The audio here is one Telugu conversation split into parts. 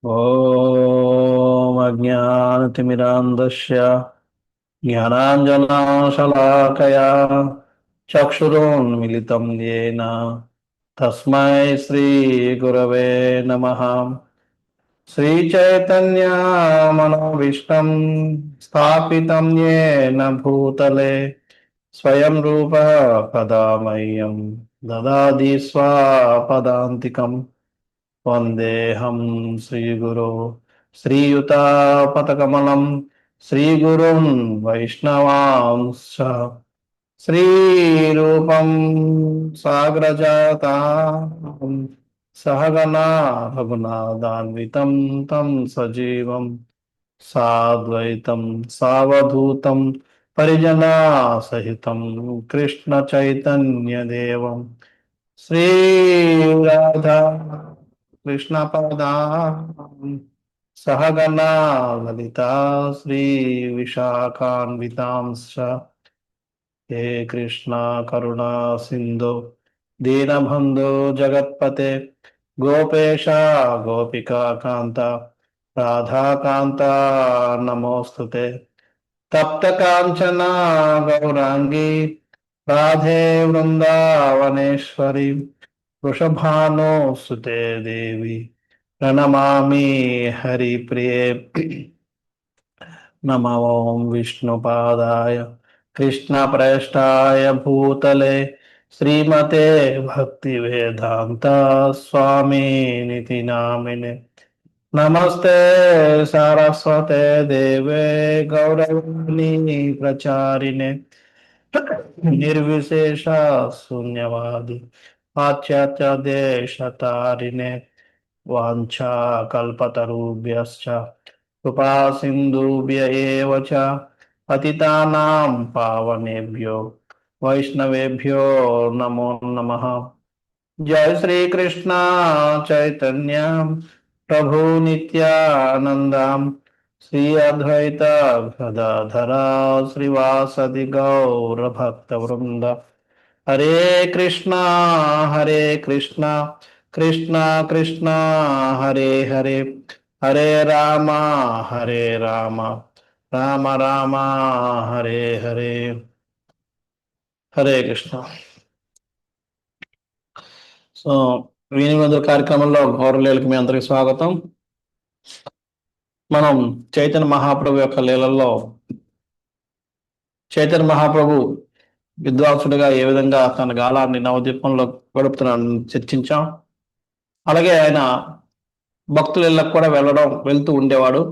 ॐ अज्ञानतिमिरान्धस्य ज्ञानाञ्जनशलाकया चक्षुरुन्मिलितं येन तस्मै श्रीगुरवे नमः। श्रीचैतन्यमनोभीष्टं स्थापितं येन भूतले स्वयं रूपः कदा मह्यं ददाति स्वपदान्तिकम्। వందేహం శ్రీగురో శ్రీయుతాపతకమలం శ్రీగురుం వైష్ణవాంశ శ్రీరూపం సాగ్రజాతాం సహగణా రఘునాథాన్వితం తం సజీవం సాద్వైతం సావధూతం పరిజనా సహితం కృష్ణ చైతన్యదేవం శ్రీ రాధా కృష్ణ పదా సహగణా లలితా శ్రీ విశాఖాన్వితాంశ హే కృష్ణ కరుణా సింధు దీనబంధు జగత్పతే గోపేశ గోపికా కాంత రాధాకాంత నమోస్తుతే తప్త కాంచన గౌరాంగీ రాధే వృందావనేశ్వరి వృషభానుసుతే దేవి ప్రణమామి హరిప్రియే నమ ఓం విష్ణుపాదాయ కృష్ణప్రేష్టాయ భూతలే శ్రీమతే భక్తివేదాంత స్వామినితి నామినే నమస్తే సారస్వతే దేవే గౌరవాణి ప్రచారిణే నిర్విశేష శూన్యవాది పాశ్చాత్య దేశతారిణే వాంఛా కల్పతరుభ్యశ్చ కృపా సింధుభ్య ఏవ చ పతితానాం పావనేభ్యో వైష్ణవేభ్యో నమో నమః। జయ శ్రీ కృష్ణ చైతన్య ప్రభు నిత్యానంద శ్రీ అద్వైత గదాధర శ్రీవాసది గౌర భక్త వృంద హరే కృష్ణ కృష్ణ కృష్ణ హరే హరే హరే రామ రామ రామ హరే హరే హరే కృష్ణ। సో వీణి కార్యక్రమంలో గౌరవలీలకు మీ అందరికి స్వాగతం। మనం చైతన్య మహాప్రభు యొక్క లీలల్లో చైతన్య మహాప్రభు విద్వాంసుడిగా ఏ విధంగా తన గాలాన్ని నవద్వీపంలో గడుపుతున్నాడని చర్చించాం। అలాగే ఆయన భక్తుల ఇళ్ళకు కూడా వెళ్తూ ఉండేవాడు।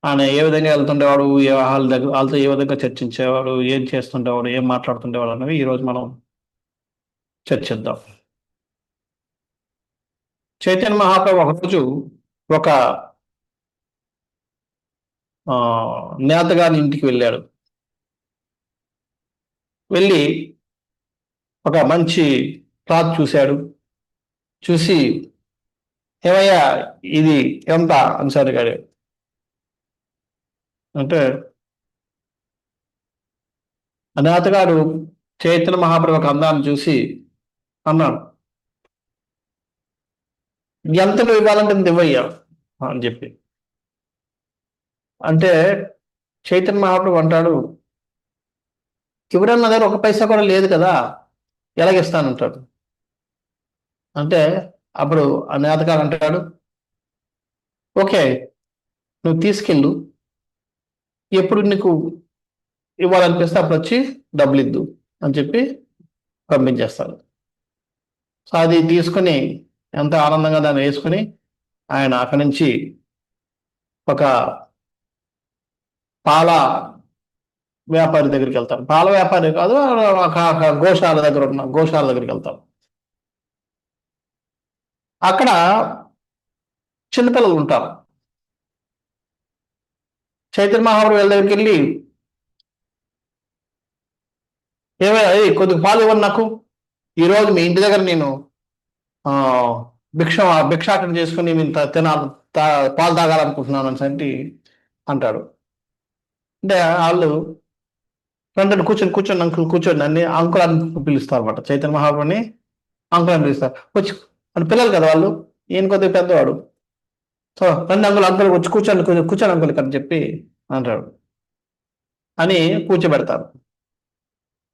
ఆయన ఏ విధంగా వెళ్తుండేవాడు, వాళ్ళతో ఏ విధంగా చర్చించేవాడు, ఏం చేస్తుండేవాడు, ఏం మాట్లాడుతుండేవాడు అనేవి ఈరోజు మనం చర్చిద్దాం। చైతన్య మహాప్రభు ఒకరోజు ఒక నేతగాని ఇంటికి వెళ్ళాడు। వెళ్ళి ఒక మంచి క్లాత్ చూశాడు। చూసి ఏమయ్యా ఇది ఎంత అని అడిగాడు। అంటే ఆ నేతగాడు చైతన్య మహాప్రభు ఒక అందాన్ని చూసి అన్నాడు, ఎంత నువ్వు ఇవ్వాలంటే ఇంత ఇవ్వయ్యా అని చెప్పి అంటే చైతన్య మహాప్రభు అంటాడు, ఎవరన్నా దగ్గర ఒక పైసా కూడా లేదు కదా, ఎలాగిస్తానంటాడు। అంటే అప్పుడు ఆ నేతగాడు అంటాడు, ఓకే నువ్వు తీసుకెళ్ళు, ఎప్పుడు నీకు ఇవ్వాలనిపిస్తే అప్పుడు వచ్చి డబ్బులు ఇద్దు అని చెప్పి పంపించేస్తాడు। సో అది తీసుకుని ఎంతో ఆనందంగా దాన్ని వేసుకుని ఆయన అక్కడి నుంచి ఒక పాల వ్యాపారి దగ్గరికి వెళ్తారు। పాల వ్యాపారి కాదు, ఒక గోశాల దగ్గరికి వెళ్తారు। అక్కడ చిన్నపిల్లలు ఉంటారు। చైతన్య మహాప్రభు వీళ్ళ దగ్గరికి వెళ్ళి, ఏమైనా కొద్దిగా పాలు ఇవ్వండి నాకు, ఈరోజు మీ ఇంటి దగ్గర నేను భిక్షాటన చేసుకుని తినాలి, పాలు తాగాలనుకుంటున్నాను అని అంటాడు। అంటే వాళ్ళు వెంటనే కూర్చొని అంకుల్ కూర్చోండి అని అంకుల్ అని పిలుస్తారు అనమాట। చైతన్య మహాప్రభుని అంకుల్ అని పిలుస్తారు। వచ్చి అని పిల్లలు కదా వాళ్ళు, ఈయన కొద్దిగా పెద్దవాడు, సో రండి అంకుల్, అంకుల్ వచ్చి కూర్చోండి, కూర్చోండి అంకుల్ ఇక్కడ అని చెప్పి అంటాడు. అని కూర్చోబెడతారు.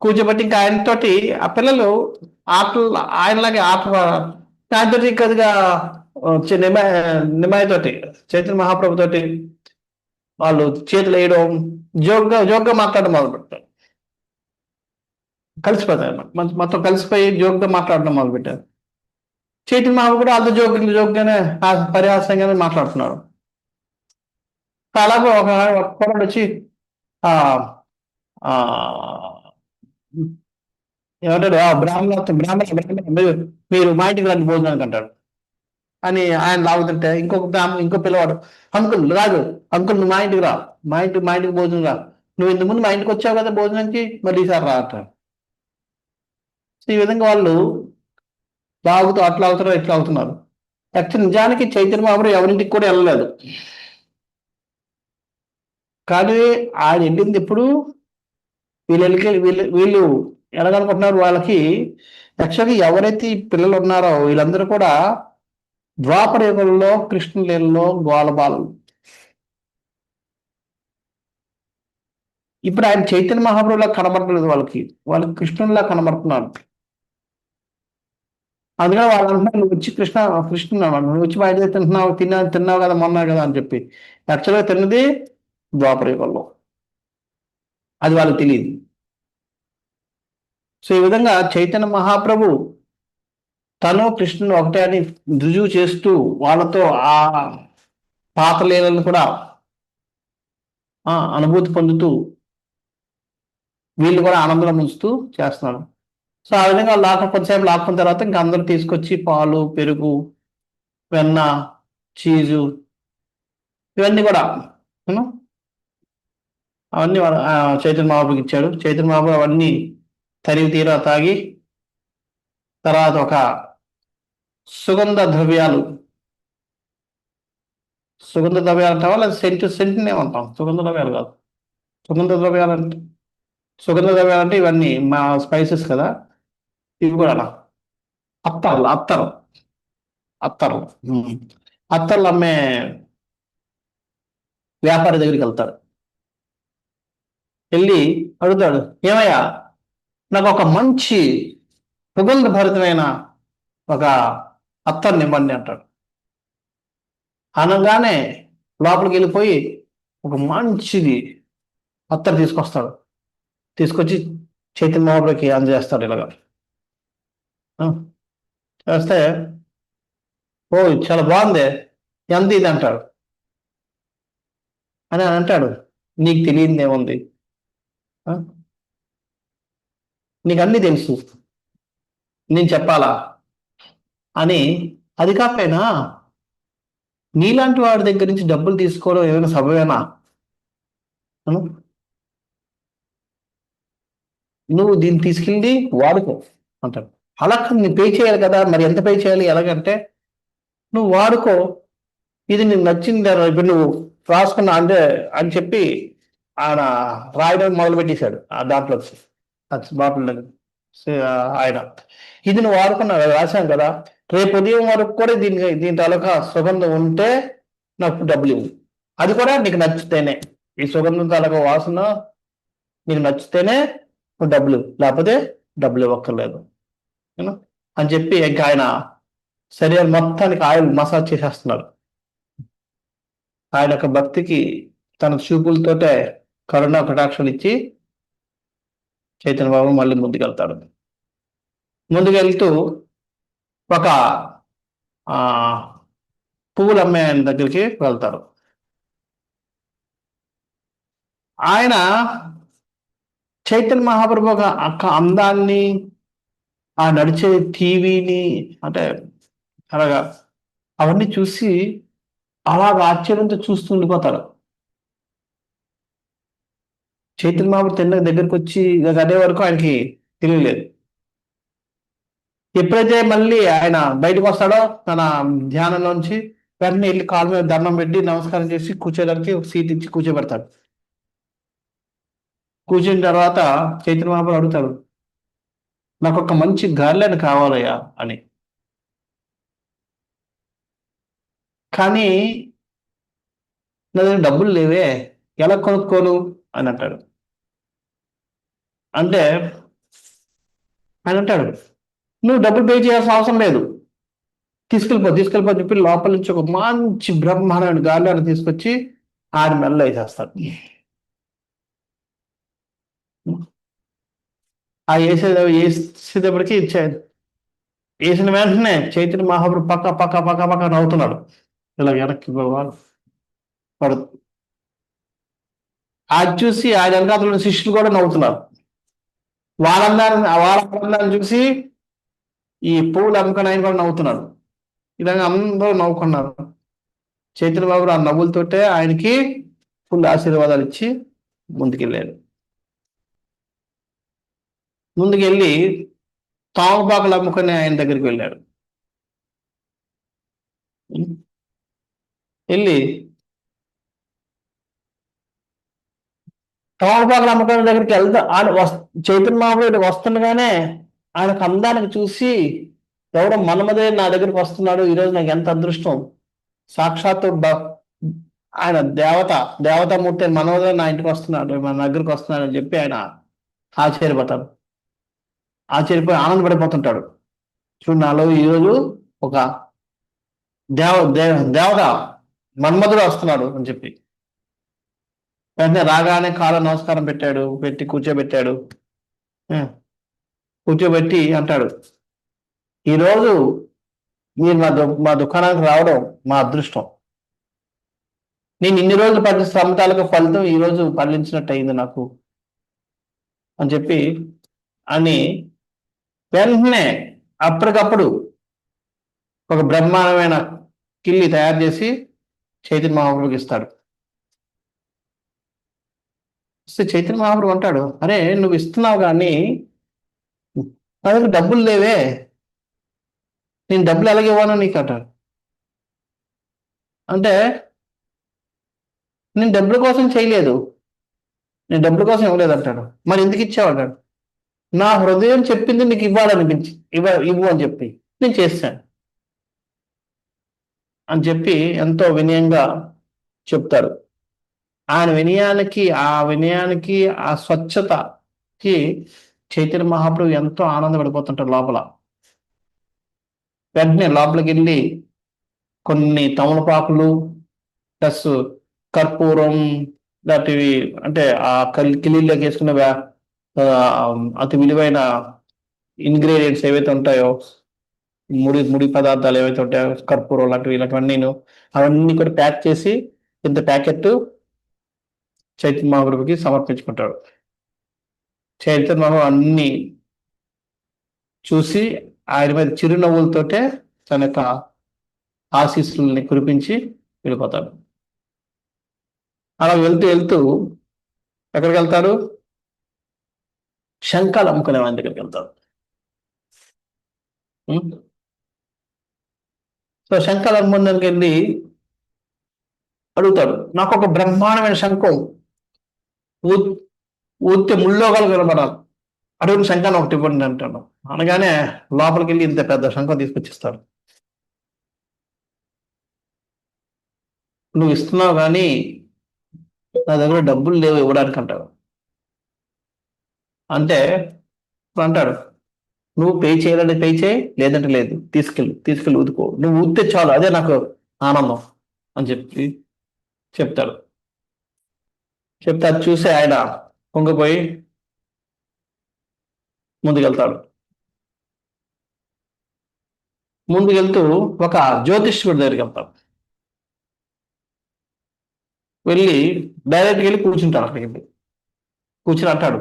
కూర్చోబెట్టి ఇంకా ఆయనతోటి ఆ పిల్లలు ఆటలు ఆయనలాగే ఆట దాంతో కొద్దిగా నిమాయతోటి చైతన్య మహాప్రభు తోటి వాళ్ళు చేతులు వేయడం, జోక్గా మాట్లాడడం మొదలు పెడతారు. కలిసిపోతాయి అన్నమాట, మొత్తం కలిసిపోయి జోక్గా మాట్లాడడం మొదలు పెట్టారు. చైతన్య మహాప్రభు కూడా అంత జోక్గానే పరిహాసంగానే మాట్లాడుతున్నాడు. అలాగే ఒక కుర్రాడు వచ్చి ఆ ఆ ఏమంటాడు, బ్రాహ్మణ మీరు మా ఇంటికి రండి భోజనానికి అంటాడు. అని ఆయన లాగుతుంటే ఇంకో పిల్లవాడు, అంకుల్ రాదు, అంకుల్ నువ్వు మా ఇంటికి రా, మా ఇంటికి భోజనం రా, నువ్వు ఇంతకు ముందు మా ఇంటికి వచ్చావు కదా భోజనానికి, మళ్ళీ ఈసారి రా అంటారు. ఈ విధంగా వాళ్ళు లాగుతూ అట్లా అవుతున్నారు, ఇట్లా అవుతున్నారు. యాక్చువల్ నిజానికి చైతన్య మహాప్రభు ఎవరింటికి కూడా వెళ్ళలేదు. కానీ ఆయన వెళ్ళింది ఎప్పుడు, వీళ్ళు ఎలాగనుకుంటున్నారు, వాళ్ళకి యాక్చువల్గా ఎవరైతే ఈ పిల్లలు ఉన్నారో వీళ్ళందరూ కూడా ద్వాపర యుగంలో కృష్ణలీలలో గోలబాలలు. ఇప్పుడు ఆయన చైతన్య మహాప్రభులా కనబడలేదు వాళ్ళకి కృష్ణునిలా కనబడుతున్నాడు. అందుకని వాళ్ళు అంటున్నారు, నువ్వు వచ్చి కృష్ణుడు అన్నమాట, నువ్వు వచ్చి బయట తిన్నావు కదా మొన్నా కదా అని చెప్పి. యాక్చువల్గా తిన్నది ద్వాపర యుగంలో, అది వాళ్ళకి తెలియదు. సో ఈ విధంగా చైతన్య మహాప్రభు తను కృష్ణుడు ఒకటే అని రుజువు చేస్తూ వాళ్ళతో ఆ పాత లీలను కూడా అనుభూతి పొందుతూ వీళ్ళు కూడా ఆనందంలో ముంచుతూ చేస్తున్నాడు. సో ఆ విధంగా కొంతసేపు లాక్కున్న తర్వాత ఇంకా అందరూ తీసుకొచ్చి పాలు, పెరుగు, వెన్న, చీజు ఇవన్నీ కూడా అవన్నీ చైతన్య మహాప్రభుకి ఇచ్చాడు. చైతన్య మహాప్రభు అవన్నీ తరివి తీరా తాగి తర్వాత ఒక సుగంధ ద్రవ్యాలు అంటావా లేదా సెంటునే ఉంటాం, సుగంధ ద్రవ్యాలు కాదు. సుగంధ ద్రవ్యాలు అంటే ఇవన్నీ మా స్పైసెస్ కదా, ఇవి కూడా అలా అత్తర్లు అత్తర్లు అమ్మే వ్యాపారి దగ్గరికి వెళ్తాడు. వెళ్ళి అడుగుతాడు, ఏమయ్యా నాకు ఒక మంచి సుగంధ భరితమైన ఒక అత్తర్ని ఇవ్వండి అంటాడు. అనగానే లోపలికి వెళ్ళిపోయి ఒక మంచిది అత్తర్ తీసుకొచ్చి చైతన్య మహాప్రభుకి అందజేస్తాడు. ఇలాగా చేస్తే, ఓ చాలా బాగుంది, ఎంత ఇది అంటాడు. అని అంటాడు, నీకు తెలియదు ఏముంది, నీకు అన్నీ తెలుసు, నేను చెప్పాలా అని. అది కాకపోయినా నీలాంటి వాడి దగ్గర నుంచి డబ్బులు తీసుకోవడం ఏమైనా సబబేనా, నువ్వు దీన్ని తీసుకెళ్ళి వాడుకో అంటాడు. అలా నేను పే చేయాలి కదా, మరి ఎంత పే చేయాలి ఎలాగంటే, నువ్వు వాడుకో, ఇది నీకు నచ్చింది ఇప్పుడు నువ్వు రాసుకున్నా అంటే అని చెప్పి ఆయన రాయడం మొదలు పెట్టేశాడు. ఆ దాంట్లో బాటిల్ ఆయన, ఇది నువ్వు వాడుకున్నా రాశాం కదా, రేపు ఉదయం వరకు కూడా దీని తాలూకా సుగంధం ఉంటే నాకు డబ్బులు ఇవ్వు, అది కూడా నీకు నచ్చితేనే, ఈ సుగంధం తాలూకా వాసన నీకు నచ్చితేనే డబ్బులు, లేకపోతే డబ్బులు ఇవ్వక్కర్లేదు అని చెప్పి ఇంకా ఆయన శరీరం మొత్తానికి ఆయిల్ మసాజ్ చేసేస్తున్నారు. ఆయన యొక్క భక్తికి తన చూపులతోటే కరుణ కటాక్షలు ఇచ్చి చైతన్య బాబు మళ్ళీ ముందుకెళ్తాడు. ముందుకెళ్తూ ఒక పువ్వులు అమ్మే ఆయన దగ్గరికి వెళ్తారు. ఆయన చైతన్య మహాప్రభు ఒక అందాన్ని, ఆ నడిచే టీవీని, అంటే అలాగా అవన్నీ చూసి అలాగా ఆశ్చర్యంతో చూస్తూ ఉండిపోతారు. చైతన్య మహాప్రభు దగ్గరికి వచ్చి అదే వరకు ఆయనకి తెలియలేదు. ఎప్పుడైతే మళ్ళీ ఆయన బయటకు వస్తాడో తన ధ్యానంలోంచి, వెంటనే వెళ్ళి కాళ్ళ మీద దండం పెట్టి నమస్కారం చేసి కూర్చోడానికి ఒక సీట్ ఇచ్చి కూర్చోబెడతాడు. కూర్చున్న తర్వాత చైతన్య మహాప్రభు అడుగుతాడు, నాకు ఒక మంచి గార్లెన్ కావాలయ్యా అని. కానీ నా దగ్గర డబ్బులు లేవే, ఎలా కొనుక్కోను అని అంటాడు. అంటే ఆయన అంటాడు, నువ్వు డబ్బులు పే చేయాల్సిన అవసరం లేదు, తీసుకెళ్ళిపో అని చెప్పి లోపల నుంచి ఒక మంచి బ్రహ్మాండమైన గాలిని తీసుకొచ్చి ఆయన మెల్ల వేసేస్తాడు. ఆ వేసేటప్పటికి వేసిన వెంటనే చైతన్య మహాప్రభు పక్క నవ్వుతున్నాడు. ఇలా వెనక్కి పడు. అది చూసి ఆయన వెనకాతల శిష్యులు కూడా నవ్వుతున్నారు. వాళ్ళ ఆనందాన్ని చూసి ఈ పువ్వులు అమ్ముకొని ఆయన కూడా నవ్వుతున్నాడు. ఇలాగ అందరూ నవ్వుకున్నారు. చైతన్య బాబు ఆ నవ్వులతోటే ఆయనకి ఫుల్ ఆశీర్వాదాలు ఇచ్చి ముందుకెళ్ళాడు. ముందుకెళ్ళి తామపాకులు అమ్ముకొని ఆయన దగ్గరికి వెళ్ళాడు. వెళ్ళి తమలపాకులు అమ్మకం దగ్గరికి చైతన్య మహాప్రభుడు వస్తుండగానే ఆయనకు అందానికి చూసి, ఎవడో మన్మధుడే నా దగ్గరికి వస్తున్నాడు, ఈరోజు నాకు ఎంత అదృష్టం, సాక్షాత్తు ఆయన దేవతామూర్తి మన్మధుడే నా ఇంటికి వస్తున్నాడు, మన దగ్గరికి వస్తున్నాడు అని చెప్పి ఆయన ఆశ్చర్యపోయి ఆనందపడిపోతుంటాడు. చూడు, నాలో ఈరోజు ఒక దేవత మన్మధుడు వస్తున్నాడు అని చెప్పి. వెంటనే రాగానే కాళ్ళ నమస్కారం పెట్టి కూర్చోబెట్టి అంటాడు, ఈరోజు మీరు మా దుకాణానికి రావడం మా అదృష్టం. నేను ఇన్ని రోజులు పడిన శ్రమతాలకు ఫలితం ఈరోజు పండించినట్టు అయింది నాకు అని చెప్పి అని వెంటనే అప్పటికప్పుడు ఒక బ్రహ్మాండమైన కిల్లి తయారు చేసి చైతన్య మహాప్రభుకి ఇస్తాడు. చైతన్య మహాప్రభు అంటాడు, అరే నువ్వు ఇస్తున్నావు కానీ నా దగ్గర డబ్బులు లేవే, నేను డబ్బులు ఎలాగ ఇవ్వను నీకు అంటాడు. అంటే నేను డబ్బుల కోసం చేయలేదు, నేను డబ్బుల కోసం ఇవ్వలేదు అంటాడు. మరి ఎందుకు ఇచ్చావు? నా హృదయం చెప్పింది నీకు ఇవ్వాలనిపించి ఇవ్వు అని చెప్పి నేను చేశాను అని చెప్పి ఎంతో వినయంగా చెప్తారు. ఆయన వినయానికి ఆ స్వచ్ఛతకి చైతన్య మహాప్రభు ఎంతో ఆనందపడిపోతుంటారు లోపల. వెంటనే లోపలికి వెళ్ళి కొన్ని తమలపాకులు ప్లస్ కర్పూరం లాంటివి, అంటే ఆ కిలీలోకి వేసుకున్న అతి విలువైన ఇంగ్రీడియంట్స్ ఏవైతే ఉంటాయో, ముడి పదార్థాలు ఏవైతే ఉంటాయో, కర్పూరం లాంటివి ఇలాంటివన్నీ అవన్నీ కూడా ప్యాక్ చేసి ఇంత ప్యాకెట్ చైతన్య మహాప్రభుకి సమర్పించుకుంటాడు. చైతన్య మహాప్రభు అన్ని చూసి ఆయన మీద చిరునవ్వులతోటే తన యొక్క ఆశీస్సుల్ని కురిపించి వెళ్ళిపోతాడు. అలా వెళ్తూ ఎక్కడికి వెళ్తారు? శంఖాలు అమ్ముకునే వాని దగ్గరికి వెళ్తారు. సో శంఖాలు అమ్ముకునే దగ్గరికి వెళ్ళి అడుగుతాడు, నాకు ఒక బ్రహ్మాండమైన శంఖం ఊరితే ముళ్ళోగాలు కనబడాలి, అటువంటి శంఖాన్ని ఒకటి ఇవ్వండి అంటాడు. అనగానే లోపలికి వెళ్ళి ఇంత పెద్ద శంఖం తీసుకొచ్చిస్తాడు. నువ్వు ఇస్తున్నావు కానీ నా దగ్గర డబ్బులు లేవు ఇవ్వడానికి అంటాడు. అంటే అంటాడు, నువ్వు పే చేయాలంటే పే చేయి, లేదంటే లేదు, తీసుకెళ్ళి ఊదుకో, నువ్వు ఊదితే చాలు, అదే నాకు ఆనందం అని చెప్పి చెప్తాడు. చెప్తే అది చూసి ఆయన పొంగిపోయి ముందుకెళ్తూ ఒక జ్యోతిష్కుడి దగ్గరికి వెళ్తాడు. వెళ్ళి డైరెక్ట్గా వెళ్ళి కూర్చుంటాడు. అక్కడికి వెళ్ళి కూర్చుని అంటాడు,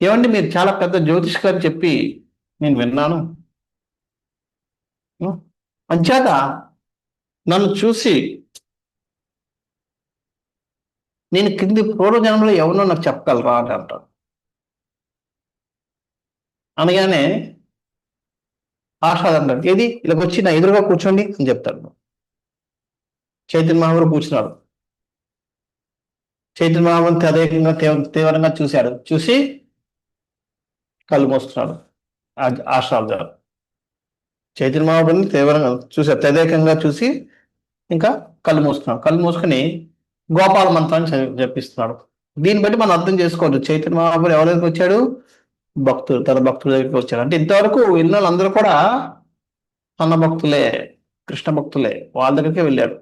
ఏమండి మీరు చాలా పెద్ద జ్యోతిష్కుడు అని చెప్పి నేను విన్నాను, అంచేత నన్ను చూసి నేను కింది పూర్వజన్మలో ఎవరినో నాకు చెప్పగలరా అని అంటాడు. అనగానే ఆహ్లాదం అంటాడు, ఏది ఇలాగ వచ్చి నా ఎదురుగా కూర్చోండి అని చెప్తాడు. చైతన్య మహాప్రభు కూర్చున్నాడు. చైతన్య మహాప్రభు తదేకంగా తీవ్రంగా చూసి కళ్ళు మోస్తున్నాడు. ఆశ్రాలు చైతన్య మహాప్రభుని తీవ్రంగా చూసారు, తదేకంగా చూసి ఇంకా కళ్ళు మూసుకున్నాడు. కళ్ళు మూసుకుని గోపాల మంత్రాన్ని జపిస్తున్నాడు. దీన్ని బట్టి మనం అర్థం చేసుకోవచ్చు, చైతన్య మహాప్రభు ఎవరి దగ్గరికి వచ్చాడు? భక్తులు, తన భక్తుల దగ్గరికి వచ్చాడు. అంటే ఇంతవరకు వెళ్ళిన వాళ్ళందరూ కూడా తన భక్తులే, కృష్ణ భక్తులే, వాళ్ళ దగ్గరికి వెళ్ళాడు.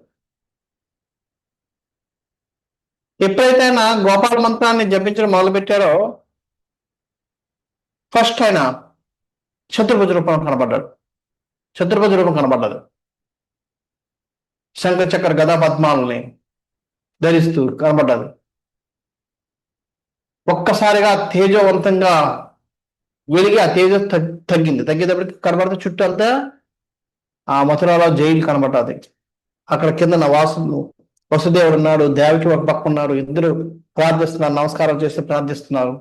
ఎప్పుడైతే ఆయన గోపాల మంత్రాన్ని జపించడం మొదలుపెట్టారో ఫస్ట్ ఆయన చతుర్భుజ రూపం కనబడ్డాడు. చతుర్భుజ రూపం కనబడ్డది. శంఖ చక్ర గదా పద్మాలని ధరిస్తూ కనబడ్డది. ఒక్కసారిగా తేజవంతంగా వెలిగి ఆ తేజ తగ్గింది. తగ్గేటప్పటికి కనబడితే చుట్టూ అంతా ఆ మథురాలో జైలు కనబడ్డది. అక్కడ కింద వసుదేవుడు ఉన్నాడు, దేవకి ఒక పక్క ఉన్నారు. ఇద్దరు ప్రార్థిస్తున్నారు, నమస్కారం చేసి ప్రార్థిస్తున్నారు.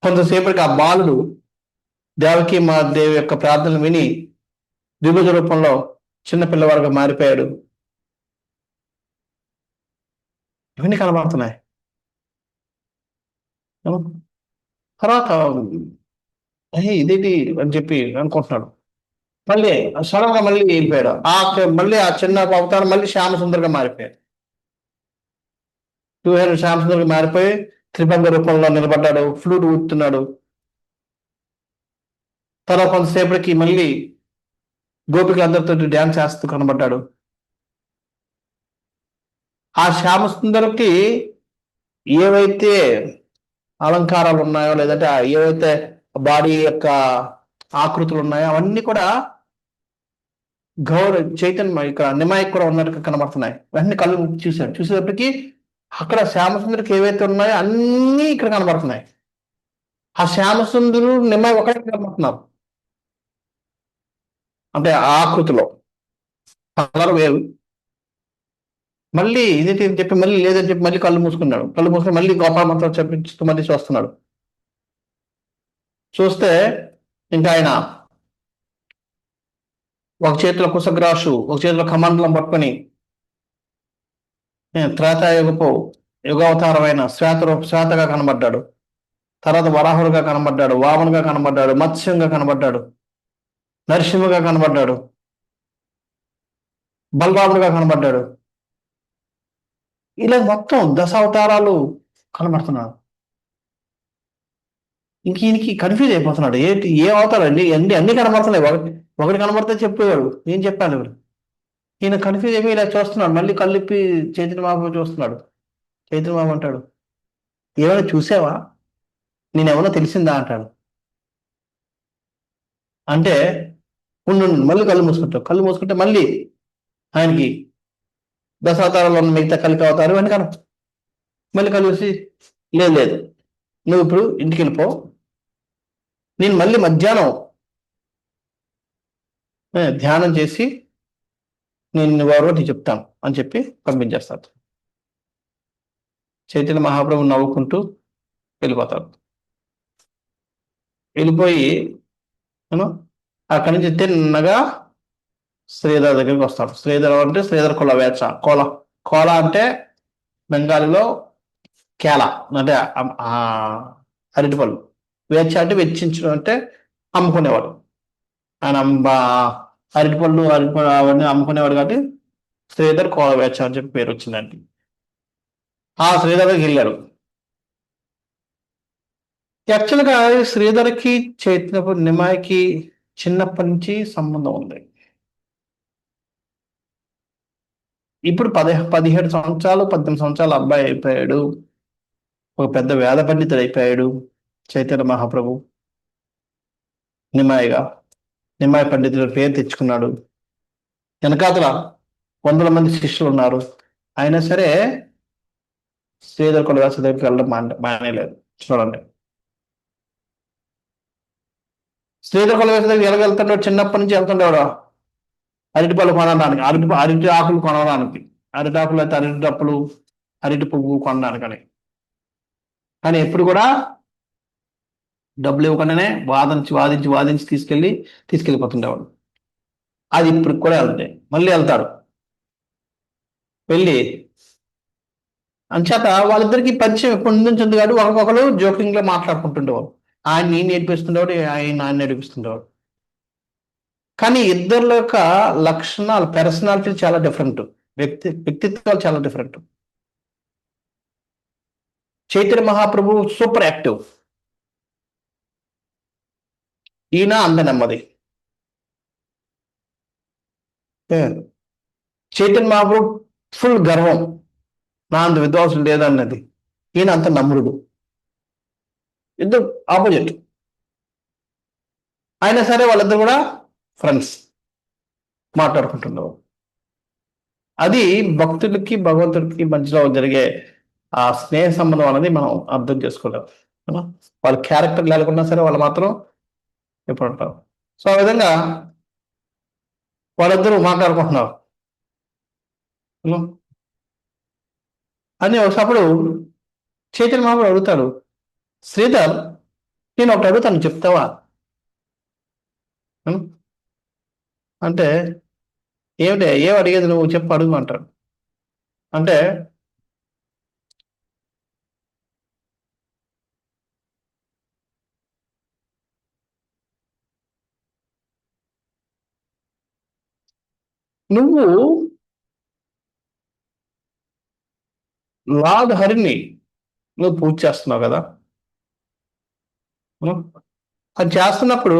కొంతసేపటికి ఆ బాలుడు దేవకి మా దేవి యొక్క ప్రార్థనలు విని ద్విభుజ రూపంలో చిన్న పిల్లవాడుగా మారిపోయాడు. ఇవన్నీ కనబడుతున్నాయి. తర్వాత ఇదేంటి అని చెప్పి అనుకుంటున్నాడు. మళ్ళీ సడన్ గా మళ్ళీ వెళ్ళిపోయాడు. మళ్ళీ ఆ చిన్న అవతారం మళ్ళీ శ్యామసుందర్గా మారిపోయాడు. శ్యామసుందర్గా మారిపోయి త్రిభంగ రూపంలో నిలబడ్డాడు, ఫ్లూట్ ఊడుతున్నాడు. తర్వాత కొంతసేపటికి మళ్ళీ గోపికలందరితో డ్యాన్స్ చేస్తూ కనబడ్డాడు. ఆ శ్యామసుందరికి ఏవైతే అలంకారాలు ఉన్నాయో, లేదంటే ఏవైతే బాడీ యొక్క ఆకృతులు ఉన్నాయో అవన్నీ కూడా చైతన్య ఇక్కడ నిమాయికి కూడా ఉన్నట్టు కనబడుతున్నాయి. వెంటనే కళ్ళు చూశాడు. చూసేటప్పటికి అక్కడ శ్యామసుందరికి ఏవైతే ఉన్నాయో అన్నీ ఇక్కడ కనబడుతున్నాయి. ఆ శ్యామసుందరు నిమాయి ఒకటే కనబడుతున్నారు. అంటే ఆ ఆకృతిలో కలర్ వేరు. మళ్ళీ ఇదేంటి అని చెప్పి మళ్ళీ లేదని చెప్పి మళ్ళీ కళ్ళు మూసుకున్నాడు. కళ్ళు మూసుకుని మళ్ళీ గోపాల మంత్రం చెప్పించుతూ మళ్ళీ చూస్తున్నాడు. చూస్తే ఇంకా ఆయన ఒక చేతిలో కుశగ్రాసు, ఒక చేతిలో కమండలం పట్టుకొని త్రేతాయుగపు యుగావతారమైన శ్వేతగా కనబడ్డాడు. తర్వాత వరాహుడుగా కనబడ్డాడు, వామనుగా కనబడ్డాడు, మత్స్యంగా కనబడ్డాడు, నరసింహగా కనబడ్డాడు, బలరాముడుగా కనబడ్డాడు. ఇలా మొత్తం దశావతారాలు కనబడుతున్నాడు. ఇంక ఈయనకి కన్ఫ్యూజ్ అయిపోతున్నాడు. ఏ అవతారం అన్ని కనబడుతున్నాయి. ఒకటి కనబడితే చెప్పేవాడు, ఏం చెప్పాను ఇప్పుడు. ఈయన కన్ఫ్యూజ్ అయిపోయి ఇలా చూస్తున్నాడు. మళ్ళీ కళ్ళిప్పి చైతన్య మహాప్రభు చూస్తున్నాడు. చైతన్య మహాప్రభు అంటాడు, ఏమైనా చూసావా, నేనేమన్నా తెలిసిందా అంటాడు. అంటే ఉండు మళ్ళీ కళ్ళు మూసుకుంటావు. కళ్ళు మూసుకుంటే మళ్ళీ ఆయనకి దశావతారంలో ఉన్న మిగతా కలిపి అవతారం అని కన మళ్ళీ కలిసి లేదు, నువ్వు ఇప్పుడు ఇంటికి వెళ్ళిపో, నేను మళ్ళీ మధ్యాహ్నం ధ్యానం చేసి నేను ఎవరో నీకు చెప్తాను అని చెప్పి పంపించేస్తాడు. చైతన్య మహాప్రభు నవ్వుకుంటూ వెళ్ళిపోతాడు. వెళ్ళిపోయి అక్కడి నుంచి తిన్నగా శ్రీధర్ దగ్గరికి వస్తాడు. శ్రీధర్ అంటే శ్రీధర్ కుల వేచ. కోల అంటే బెంగాలీలో కేల అంటే అరటిపళ్ళు. వేచ అంటే వెచ్చించడం, అంటే అమ్ముకునేవాడు. ఆయన అరటిపళ్ళు అవన్నీ అమ్ముకునేవాడు కాబట్టి శ్రీధర్ కోల వేచ అని చెప్పి పేరు వచ్చిందండి. ఆ శ్రీధర్ దగ్గరికి వెళ్ళాడు. యాక్చువల్గా శ్రీధర్కి చైతన్య నిమాయికి చిన్నప్పటి నుంచి సంబంధం ఉంది. ఇప్పుడు 17 సంవత్సరాలు 18 సంవత్సరాల అబ్బాయి అయిపోయాడు. ఒక పెద్ద వేద పండితుడు అయిపోయాడు చైతన్య మహాప్రభు. నిమాయి పండితుడు పేరు తెచ్చుకున్నాడు. వెనకాతల 100 మంది శిష్యులు ఉన్నారు. అయినా సరే శ్రీధర్ కులవ్యాస దగ్గరికి వెళ్ళడం మానేలేదు. చూడండి, శ్రీధర్ కులవ్యాస దగ్గరికి ఎలా వెళ్తుండేవాడు? చిన్నప్పటి నుంచి వెళ్తుండేవాడు అరటిపళ్ళు కొనడానికి, అరటి ఆకులు కొనడానికి, అరటాకులు అయితే అరటి డప్పులు, అరటి పువ్వు కొనడానికని. కానీ ఎప్పుడు కూడా డబ్బులు ఇవ్వకుండానే వాదించి తీసుకెళ్ళిపోతుండేవాడు. అది ఇప్పుడు కూడా వెళ్తే మళ్ళీ వెళ్తాడు. వెళ్ళి అంచేత వాళ్ళిద్దరికి పరిచయం ఎప్పటి నుంచి ఉంది కాబట్టి ఒకరికొకరు జోకింగ్ లో మాట్లాడుకుంటుండేవారు. ఆయన నేను నేర్పిస్తుండేవాడు, ఆయన నేర్పిస్తుండేవాడు. కానీ ఇద్దరి యొక్క లక్షణాలు, పర్సనాలిటీ చాలా డిఫరెంట్. వ్యక్తిత్వాలు చాలా different. Chaitanya Mahaprabhu super active, ఈయన అంద నెమ్మది. చైతన్య మహాప్రభు ఫుల్ గర్వం, నా అంత విద్వాంసులు లేదన్నది. ఈయన అంత నమ్రుడు. ఇద్దరు ఆపోజిట్. అయినా సరే వాళ్ళిద్దరు కూడా ఫ్రెండ్స్, మాట్లాడుకుంటున్నారు. అది భక్తులకి భగవంతుడికి మధ్యలో జరిగే ఆ స్నేహ సంబంధం అనేది మనం అర్థం చేసుకోలేము. వాళ్ళ క్యారెక్టర్ లేకుండా సరే వాళ్ళు మాత్రం ఎప్పుడు ఉంటారు. సో ఆ విధంగా వాళ్ళిద్దరూ మాట్లాడుకుంటున్నారు అని. ఒకప్పుడు చైతన్య మహాప్రభు అడుగుతాడు, శ్రీధర్ నేను ఒకటి అడుగుతాను చెప్తావా అంటే, ఏమిటి ఏం అడిగేది నువ్వు చెప్పు అడుగుమంటాడు. అంటే నువ్వు లార్డ్ హరిని నువ్వు పూజ చేస్తున్నావు కదా, అది చేస్తున్నప్పుడు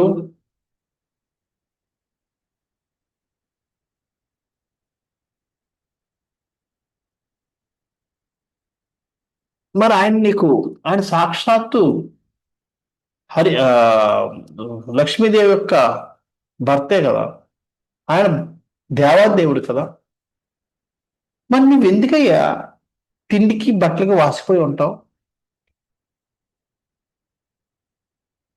మరి ఆయన సాక్షాత్తు లక్ష్మీదేవి యొక్క భర్తే కదా, ఆయన దేవాదేవుడు కదా. మరి నువ్వు ఎందుకయ్యా తిండికి బట్టలకి వాసిపోయి ఉంటావు?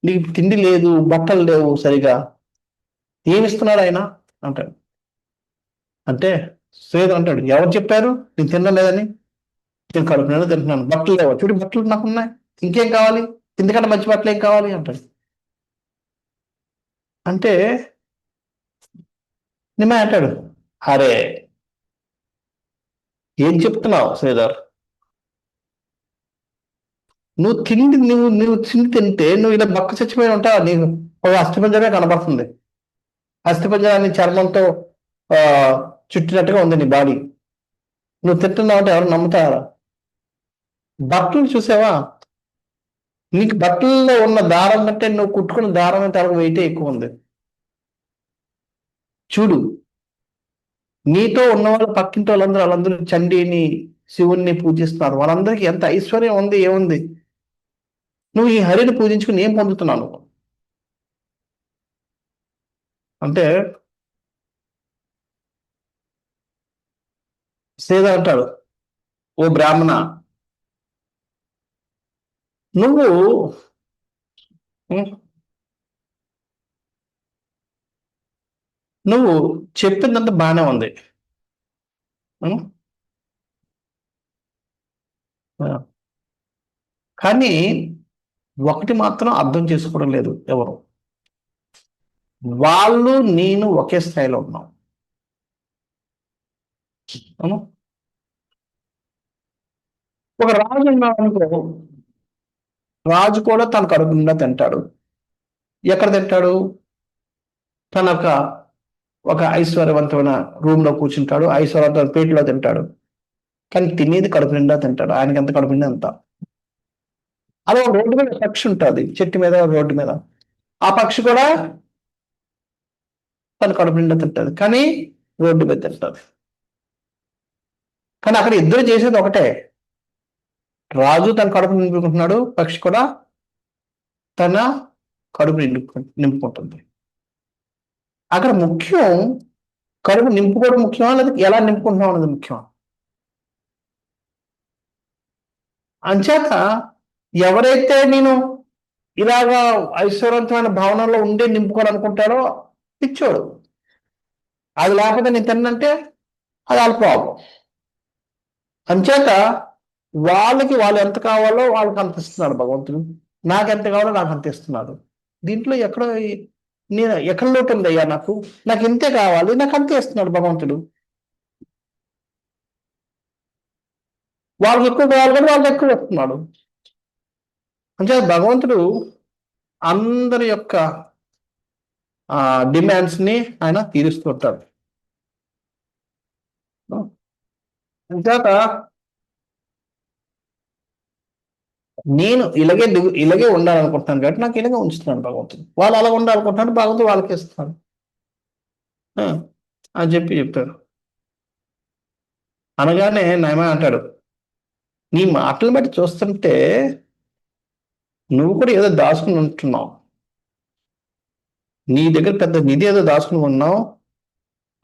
నీకు తిండి లేదు, బట్టలు లేవు సరిగా, ఏమిస్తున్నాడు ఆయన అంటాడు. అంటే శ్వేత అంటాడు, ఎవరు చెప్పారు నేను తినలేదని? నేను కడుపు నిండా తింటున్నాను, బట్టలు లేవు, చూడు బట్టలు నాకు ఉన్నాయి, ఇంకేం కావాలి, ఎందుకంటే మంచి బట్టలు ఏం కావాలి అంటాడు. అంటే నిమ్మ అంటాడు, అరే ఏం చెప్తున్నావు శ్రీధర్? నువ్వు తిండి తింటే నువ్వు ఇలా బక్క చచ్చిపోయి ఉంటావు, నీకు ఒక అస్థిపంజరమే కనబడుతుంది. అస్థిపంజరాన్ని చర్మంతో ఆ చుట్టినట్టుగా ఉంది నీ బాడీ. నువ్వు తింటున్నావు అంటే ఎవరు నమ్ముతారా? బట్టలు చూసావా, నీకు బట్టల్లో ఉన్న దారం కంటే నువ్వు కుట్టుకున్న దారం అంటే వెయిటే ఎక్కువ ఉంది. చూడు, నీతో ఉన్న వాళ్ళు పక్కింటి వాళ్ళందరూ చండీని శివుణ్ణి పూజిస్తున్నారు, వాళ్ళందరికీ ఎంత ఐశ్వర్యం ఉంది, ఏముంది? నువ్వు ఈ హరిని పూజించుకుని ఏం పొందుతున్నావు? అంటే సేద అంటాడు, ఓ బ్రాహ్మణ, నువ్వు నువ్వు చెప్పిందంతా బాగానే ఉంది, కానీ ఒకటి మాత్రం అర్థం చేసుకోవడం లేదు ఎవరు. వాళ్ళు నేను ఒకే స్థాయిలో ఉన్నాం. ఒక రాజు ఉన్నాడు అనుకో, రాజు కూడా తన కడుపు నిండా తింటాడు. ఎక్కడ తింటాడు? తన ఒక ఐశ్వర్యవంతమైన రూమ్ లో కూర్చుంటాడు, ఐశ్వర్యవంతమైన పేటలో తింటాడు, కానీ తినేది కడుపు నిండా తింటాడు. ఆయనకి ఎంత కడుపు నిండా అంత. అదే ఒక రోడ్డు మీద పక్షి ఉంటుంది, చెట్టు మీద, రోడ్డు మీద, ఆ పక్షి కూడా తన కడుపు నిండా తింటుంది, కానీ రోడ్డు మీద తింటుంది. కానీ అక్కడ ఇద్దరు చేసేది ఒకటే, రాజు తన కడుపు నింపుకుంటున్నాడు, పక్షి కూడా తన కడుపు నింపుకుంటుంది. అక్కడ ముఖ్యం కడుపు నింపుకోవడం ముఖ్యమా, లేదా ఎలా నింపుకుంటున్నాం అనేది ముఖ్యం. అంచేత ఎవరైతే నేను ఇలాగా ఐశ్వర్యవంతమైన భావనలో ఉండే నింపుకోవాలనుకుంటాడో పిచ్చోడు. అది లేకపోతే నేను తిన్నంటే అది వాళ్ళ ప్రాబ్లం. అంచేత వాళ్ళు ఎంత కావాలో వాళ్ళకి అంత ఇస్తున్నాడు భగవంతుడు, నాకు ఎంత కావాలో నాకు అంత ఇస్తున్నాడు. దీంట్లో ఎక్కడ లోటు ఉంది అయ్యా? నాకు ఇంతే కావాలి, నాకు అంతే ఇస్తున్నాడు భగవంతుడు. వాళ్ళకి ఎక్కువ కావాలి కానీ వాళ్ళకి ఎక్కువ ఇస్తున్నాడు. అంటే భగవంతుడు అందరి యొక్క డిమాండ్స్ ని ఆయన తీరుస్తుంటాడు. అంతేత నేను ఇలాగే ఉండాలనుకుంటున్నాను కాబట్టి నాకు ఇలాగే ఉంచుతున్నాను భగవంతుడు. వాళ్ళు అలా ఉండాలనుకుంటున్నాడు, భగవంతుడు వాళ్ళకి ఇస్తాడు అని చెప్తాడు. అనగానే నయమే అంటాడు, నీ మాటలు బట్టి చూస్తుంటే నువ్వు కూడా ఏదో దాచుకుని ఉంటున్నావు, నీ దగ్గర పెద్ద నిధి ఏదో దాచుకుని ఉన్నావు,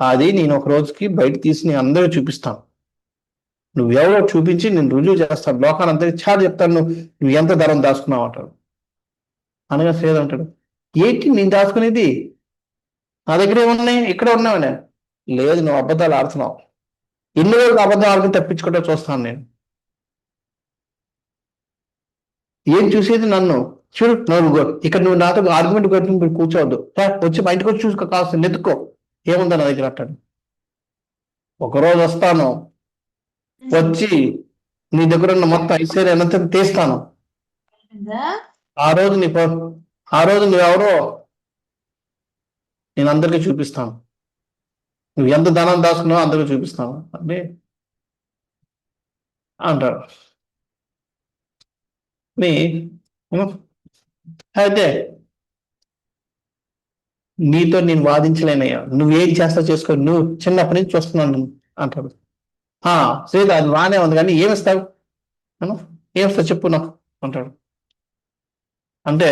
అది నేను ఒక రోజుకి బయట తీసి నేను అందరూ చూపిస్తాను, నువ్వెవరో చూపించి నేను రుజువు చేస్తాను, లోకాన్ని అందరికి చాలా చెప్తాను నువ్వు ఎంత ధరం దాచుకున్నావు అంటాడు. అనగా శ్రీధర్ అంటాడు, ఏంటి నేను దాచుకునేది, నా దగ్గర ఏమున్నాయి, ఇక్కడ ఉన్నావనే. లేదు, నువ్వు అబద్ధాలు ఆడుతున్నావు, ఎన్ని రోజులు అబద్ధాలు ఆడుకుని తప్పించుకుంటే చూస్తాను నేను. ఏం చూసేది నన్ను చూడు, నువ్వు ఇక్కడ నువ్వు నాతో ఆర్గ్యుమెంట్ కొట్టి కూర్చోవద్దు, వచ్చి మా ఇంటికి వచ్చి చూసుకో, కాస్త నెత్తుకో ఏముందా నా దగ్గర అంటాడు. ఒకరోజు వస్తాను, వచ్చి నీ దగ్గర ఉన్న మొత్తం ఐశ్వర్యం ఎంత తీస్తాను, ఆ రోజు నువ్వెవరో నేను అందరికీ చూపిస్తాను, నువ్వు ఎంత ధనం దాచుకున్నావో అందరికీ చూపిస్తాను అంటే అంటాడు. అయితే నీతో నేను వాదించలేనయ్యా, నువ్వేం చేస్తావు చేసుకో, నువ్వు చిన్నప్పటి నుంచి చూస్తున్నాను అంటాడు. శ్రీధ అది బాగానే ఉంది కానీ ఏమిస్తావు, ఏమిస్తావు చెప్పు నాకు అంటాడు. అంటే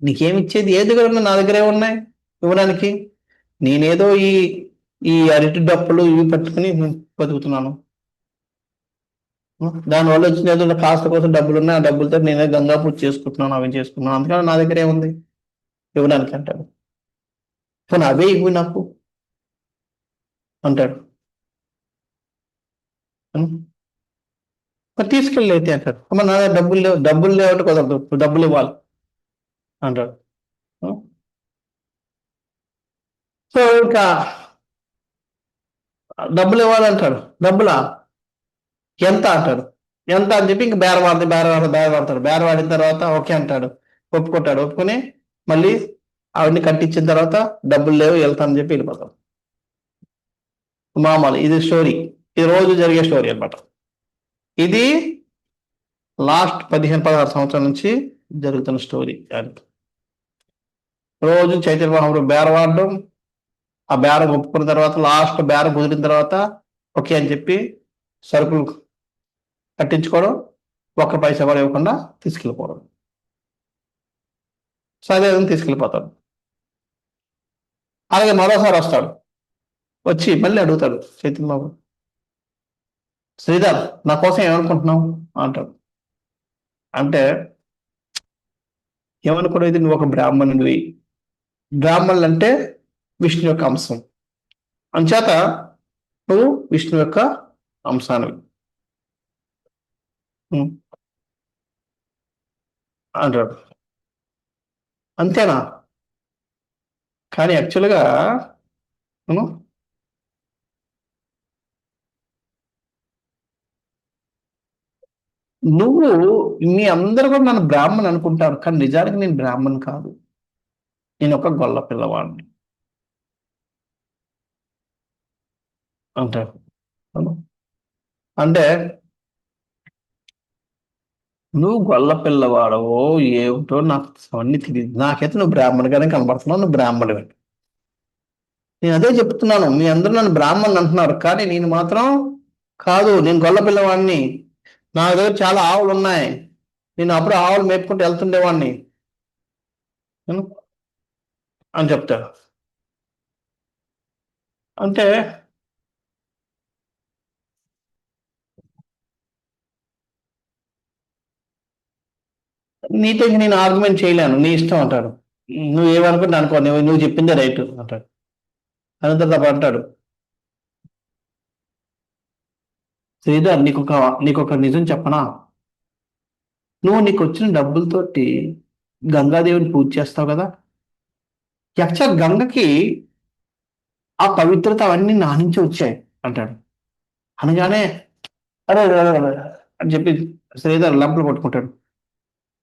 నీకేమిచ్చేది, ఏ దగ్గర ఉన్నా నా దగ్గరే ఉన్నాయి ఇవ్వడానికి, నేనేదో ఈ ఈ అరటి డప్పులు ఇవి పట్టుకుని బతుకుతున్నాను, దానివల్ల వచ్చిన ఏదో కాస్త కోసం డబ్బులు ఉన్నాయి, ఆ డబ్బులతో నేనే గంగా పూజ చేసుకుంటున్నాను, అవి చేసుకుంటున్నాను, అందుకని నా దగ్గర ఏముంది ఇవ్వడానికి అంటాడు. కానీ అవే ఇవ్వు నాకు అంటాడు. తీసుకెళ్ళి అయితే అంటాడు, అమ్మ నా డబ్బులు లేవంటే కుదరదు, డబ్బులు ఇవ్వాలి అంటాడు. సో ఇంకా డబ్బులు ఇవ్వాలంటాడు, డబ్బులా ఎంత అంటాడు, ఎంత అని చెప్పి ఇంకా బేరవాడిన తర్వాత ఓకే అంటాడు, ఒప్పుకుని మళ్ళీ ఆవిడని కట్టించిన తర్వాత డబ్బులు లేవు వెళ్తానని చెప్పి వెళ్ళిపోతాం. మామూలు ఇది స్టోరీ, ఇది రోజు జరిగే స్టోరీ అనమాట. ఇది లాస్ట్ 15-16 సంవత్సరాల నుంచి జరుగుతున్న స్టోరీ. రోజు చైతన్య మహాప్రభు బేరవాడడం, ఆ బేరం ఒప్పుకున్న తర్వాత లాస్ట్ బేరం కుదిరిన తర్వాత ఓకే అని చెప్పి సరుకులు కట్టించుకోవడం, ఒక్క పైసా కూడా ఇవ్వకుండా తీసుకెళ్ళిపోవడం. సరే తీసుకెళ్ళిపోతాడు. అలాగే మరోసారి వస్తాడు, వచ్చి మళ్ళీ అడుగుతాడు చైతన్య బాబు, శ్రీధర్ నా కోసం ఏమనుకుంటున్నావు అంటాడు. అంటే ఏమనుకునేది, నువ్వు ఒక బ్రాహ్మణుడివి, బ్రాహ్మణులు అంటే విష్ణు యొక్క అంశం, అంచేత నువ్వు విష్ణు యొక్క అంశానివి అంటాడు. అంతేనా, కానీ యాక్చువల్గా నువ్వు మీ అందరూ కూడా నన్ను బ్రాహ్మణ్ అనుకుంటారు, కానీ నిజానికి నేను బ్రాహ్మణ్ కాదు, నేను ఒక గొల్ల పిల్లవాడిని అంటారు. అంటే నువ్వు గొల్ల పిల్లవాడవో ఏమిటో నాకు అవన్నీ తెలియదు, నాకైతే నువ్వు బ్రాహ్మణుగానే కనబడుతున్నావు, నువ్వు బ్రాహ్మణుడు. నేను అదే చెప్తున్నాను, మీ అందరూ నన్ను బ్రాహ్మణ్ అంటున్నారు, కానీ నేను మాత్రం కాదు, నేను గొల్ల పిల్లవాడిని, నా దగ్గర చాలా ఆవులు ఉన్నాయి, నేను అప్పుడు ఆవులు మేపుకుంటూ వెళ్తుండేవాడిని అని చెప్తాడు. అంటే నీతో నేను ఆర్గ్యుమెంట్ చేయలేను, నీ ఇష్టం అంటాడు. నువ్వు ఏమనుకుంటే అనుకో, నువ్వు చెప్పిందే రైట్ అంటాడు. అనంతరం తప్ప అంటాడు, శ్రీధర్ నీకు ఒక నిజం చెప్పనా, నువ్వు నీకు వచ్చిన డబ్బులతోటి గంగాదేవిని పూజ చేస్తావు కదా, గంగకి ఆ పవిత్రత అవన్నీ నా నుంచి వచ్చాయి అంటాడు. అనగానే అరే అని చెప్పి శ్రీధర్ లంపలు కొట్టుకుంటాడు.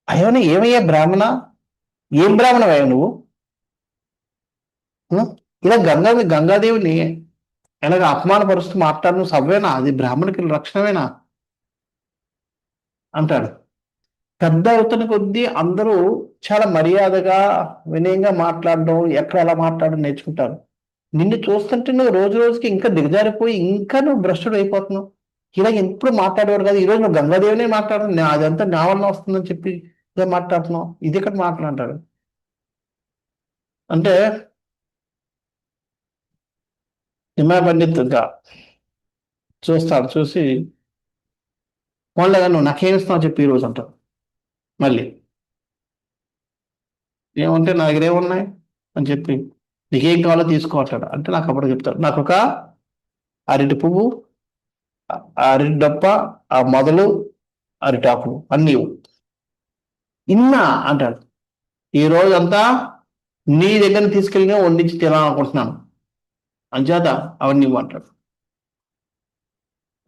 అయ్యోని ఏమయ్యా బ్రాహ్మణ, ఏం బ్రాహ్మణవయ్యా నువ్వు? ఆ? ఇలా గంగాదేవిని ఎలాగ అపమానపరుస్తూ మాట్లాడడం సవ్వేనా? అది బ్రాహ్మణుకి రక్షణమేనా అంటాడు. పెద్ద అవుతున్న కొద్దీ అందరూ చాలా మర్యాదగా వినయంగా మాట్లాడడం, ఎక్కడ ఎలా మాట్లాడడం నేర్చుకుంటారు. నిన్ను చూస్తుంటే నువ్వు రోజు రోజుకి ఇంకా దిగజారిపోయి ఇంకా నువ్వు భ్రష్టుడు అయిపోతున్నావు. ఇలా ఎప్పుడు మాట్లాడేవారు కాదు, ఈరోజు నువ్వు గంగాదేవినే మాట్లాడుతున్నావు, అదంతా నా వల్ల వస్తుందని చెప్పి ఇలా మాట్లాడుతున్నావు, ఇది ఇక్కడ మాట్లాడతాడు. అంటే హిమా పండిత్ ఇంకా చూస్తాడు, చూసి పోన్లేగా నువ్వు నాకేమిస్తున్నావు చెప్పి ఈ రోజు అంటావు. మళ్ళీ ఏమంటే నా దగ్గర ఏమున్నాయి అని చెప్పి, నీకేం కావాలో తీసుకో అంటాడు. అంటే నాకు అప్పుడు చెప్తాడు, నాకు ఒక అరటి పువ్వు, అరటి డప్ప, ఆ మొదలు, అరిటాకు అన్నీ ఇవ్వు. ఇన్నా అంటాడు. ఈ రోజంతా నీ దగ్గర తీసుకెళ్ళి వండించి తినాలనుకుంటున్నాను, అంచేత అవన్నీ ఇవ్వు అంటాడు.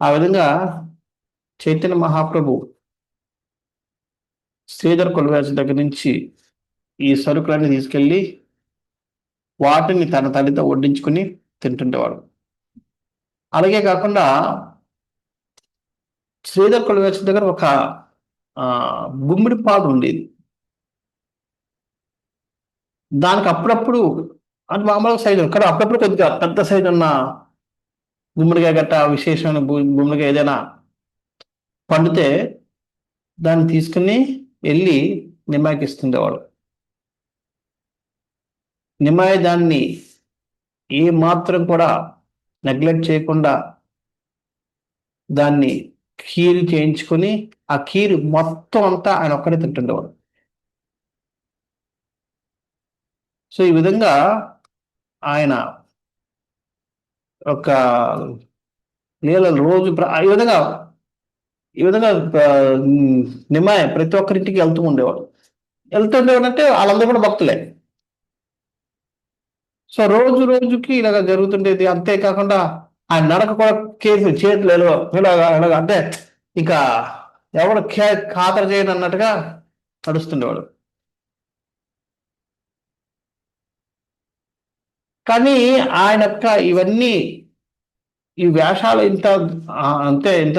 ఆ విధంగా చైతన్య మహాప్రభు శ్రీధర్ కొలువేసి దగ్గర నుంచి ఈ సరుకులన్నీ తీసుకెళ్ళి వాటిని తన తల్లితో వడ్డించుకుని తింటుండేవాడు. అలాగే కాకుండా శ్రీధర్ కొలువేసి దగ్గర ఒక ఆ గుమ్మిడి పాదు ఉండేది. దానికి అప్పుడప్పుడు, అది మామూలుగా సైజు కానీ అప్పుడప్పుడు కొద్దిగా పెద్ద సైజు ఉన్న గుమ్మడికాయ గట్ట విశేషమైన గుమ్మడికాయ ఏదైనా పండితే దాన్ని తీసుకుని వెళ్ళి నిమ్మాయికి ఇస్తుండేవాడు. నిమ్మాయి దాన్ని ఏ మాత్రం కూడా నెగ్లెక్ట్ చేయకుండా దాన్ని ఖీరు చేయించుకొని ఆ ఖీరు మొత్తం అంతా ఆయన ఒక్కడే తింటుండేవాడు. సో ఈ విధంగా ఆయన ఒక లీలలు రోజు ఈ విధంగా నిమ్మాయ ప్రతి ఒక్కరింటికి వెళ్తూ ఉండేవాడు. వెళ్తుండేవాడు అంటే వాళ్ళందరూ కూడా భక్తులే. సో రోజు రోజుకి ఇలాగ జరుగుతుండేది. అంతేకాకుండా ఆయన నడక కూడా కేసు చేతులు ఇలాగా అంటే ఇంకా ఎవడు ఖాతరు చేయను అన్నట్టుగా నడుస్తుండేవాడు. కానీ ఆయన యొక్క ఇవన్నీ, ఈ వేషాలు ఇంత అంతే ఇంత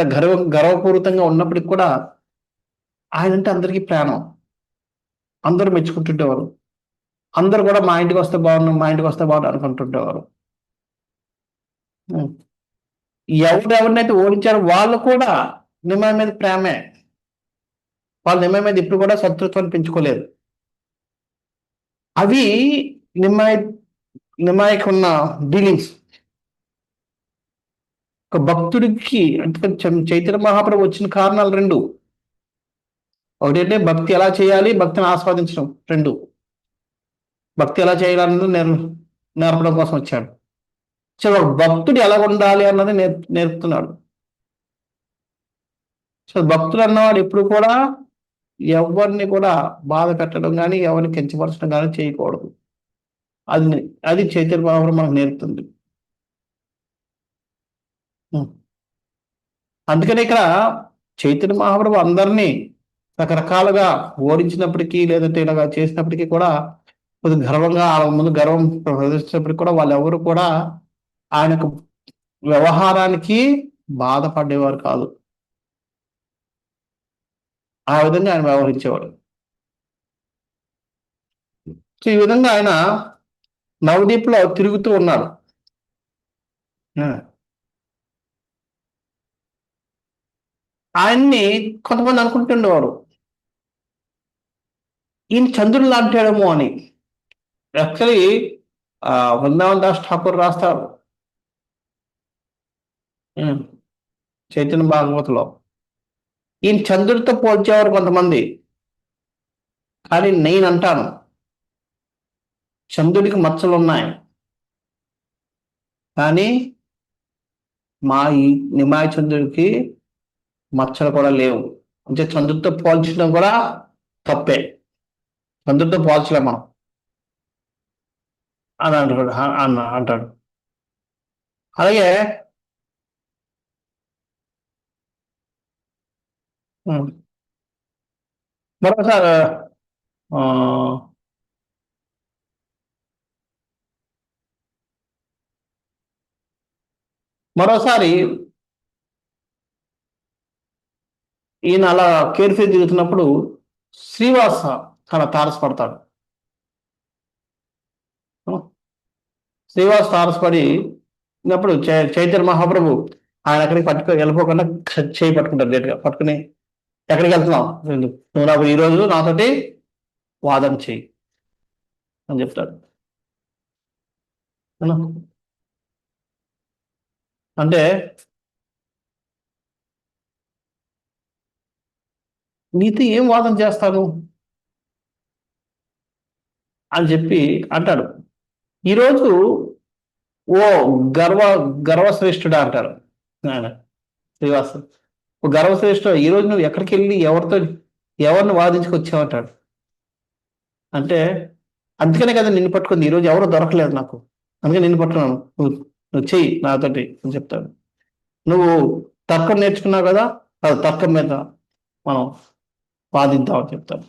గర్వపూరితంగా ఉన్నప్పటికి కూడా ఆయన అంటే అందరికీ ప్రాణం. అందరూ మెచ్చుకుంటుండేవారు. అందరూ కూడా మా ఇంటికి వస్తే బాగున్నాం, మా ఇంటికి వస్తే బాగున్నాం అనుకుంటుండేవారు. ఎవరెవరినైతే ఓడించారో వాళ్ళు కూడా నిమ్మ మీద ప్రేమే. వాళ్ళు నిమ్మ మీద ఇప్పుడు కూడా శత్రుత్వాన్ని పెంచుకోలేదు. అవి నిమ్మాయి నిమ్మాయికి ఉన్న డీలింగ్స్. ఒక భక్తుడికి అంటే చైతన్య మహాప్రభు వచ్చిన కారణాలు రెండు. ఒకటంటే భక్తి ఎలా చేయాలి, భక్తిని ఆస్వాదించడం. రెండు, భక్తి ఎలా చేయాలన్నది నేర్పడం కోసం వచ్చాడు. సో భక్తుడు ఎలా ఉండాలి అన్నది నేర్పుతున్నాడు. సో భక్తుడు అన్నవాడు ఎప్పుడు కూడా ఎవరిని కూడా బాధ పెట్టడం కానీ ఎవరిని కించపరచడం కానీ చేయకూడదు. అది అది చైతన్య మహాప్రభు మనకు నేర్పుతుంది. అందుకని ఇక్కడ చైతన్య మహాప్రభు అందరినీ రకరకాలుగా ఓడించినప్పటికీ లేదంటే ఇలాగా చేసినప్పటికీ కూడా కొద్దిగా గర్వంగా వాళ్ళ ముందు గర్వం ప్రదర్శించినప్పటికీ కూడా వాళ్ళు ఎవరు కూడా ఆయనకు వ్యవహారానికి బాధపడేవారు కాదు. ఆ విధంగా ఆయన వ్యవహరించేవాడు. సో ఈ విధంగా ఆయన నవదీప్లో తిరుగుతూ ఉన్నాడు. ఆయన్ని కొంతమంది అనుకుంటుండేవారు ఈయన చంద్రుడు లాంటాడేమో అని. యాక్చువల్లీ వృందావన్ దాస్ ఠాకూర్ రాస్తారు చైతన్య భాగవతలో, ఈయన చంద్రుడితో పోల్చేవారు కొంతమంది. కానీ నేను అంటాను చంద్రుడికి మచ్చలు ఉన్నాయి, కానీ మా ఈ నిమాయ చంద్రుడికి మచ్చలు కూడా లేవు. అంటే చంద్రుడితో పోల్చడం కూడా తప్పే, చంద్రుడితో పోల్చలేం మనం అని అంటాడు. అలాగే ఉమ్. మరొకసారి ఆ, మరోసారి ఈయన అలా కేర్ఫీ దిగుతున్నప్పుడు శ్రీవాస చాలా తారసపడతాడు. శ్రీవాస్ తారసపడి ఉన్నప్పుడు చైతన్య మహాప్రభు ఆయన అక్కడికి వెళ్ళిపోకుండా చేయి పట్టుకుంటారు, గట్టిగా పట్టుకుని ఎక్కడికి వెళ్తున్నావు, నువ్వు నాకు ఈరోజు నాతోటి వాదన చెయ్యి అని చెప్తాడు. అవునా? అంటే నీతో ఏం వాదన చేస్తాను అని చెప్పి అంటాడు. ఈరోజు ఓ గర్వ గర్వశ్రేష్ఠుడా అంటారు ఆయన శ్రీవాస్. ఓ గర్వశ్రేష్ఠుడు, ఈరోజు నువ్వు ఎక్కడికి వెళ్ళి ఎవరిని వాదించుకొచ్చావంటాడు. అంటే అందుకనే కదా నిన్ను పట్టుకుంది, ఈరోజు ఎవరు దొరకలేదు నాకు, అందుకే నిన్ను పట్టుకున్నాను, నువ్వు చెయ్యి నాతోటి అని చెప్తాడు. నువ్వు తర్కం నేర్చుకున్నావు కదా, అది తర్కం మీద మనం వాదిద్దామని చెప్తాను.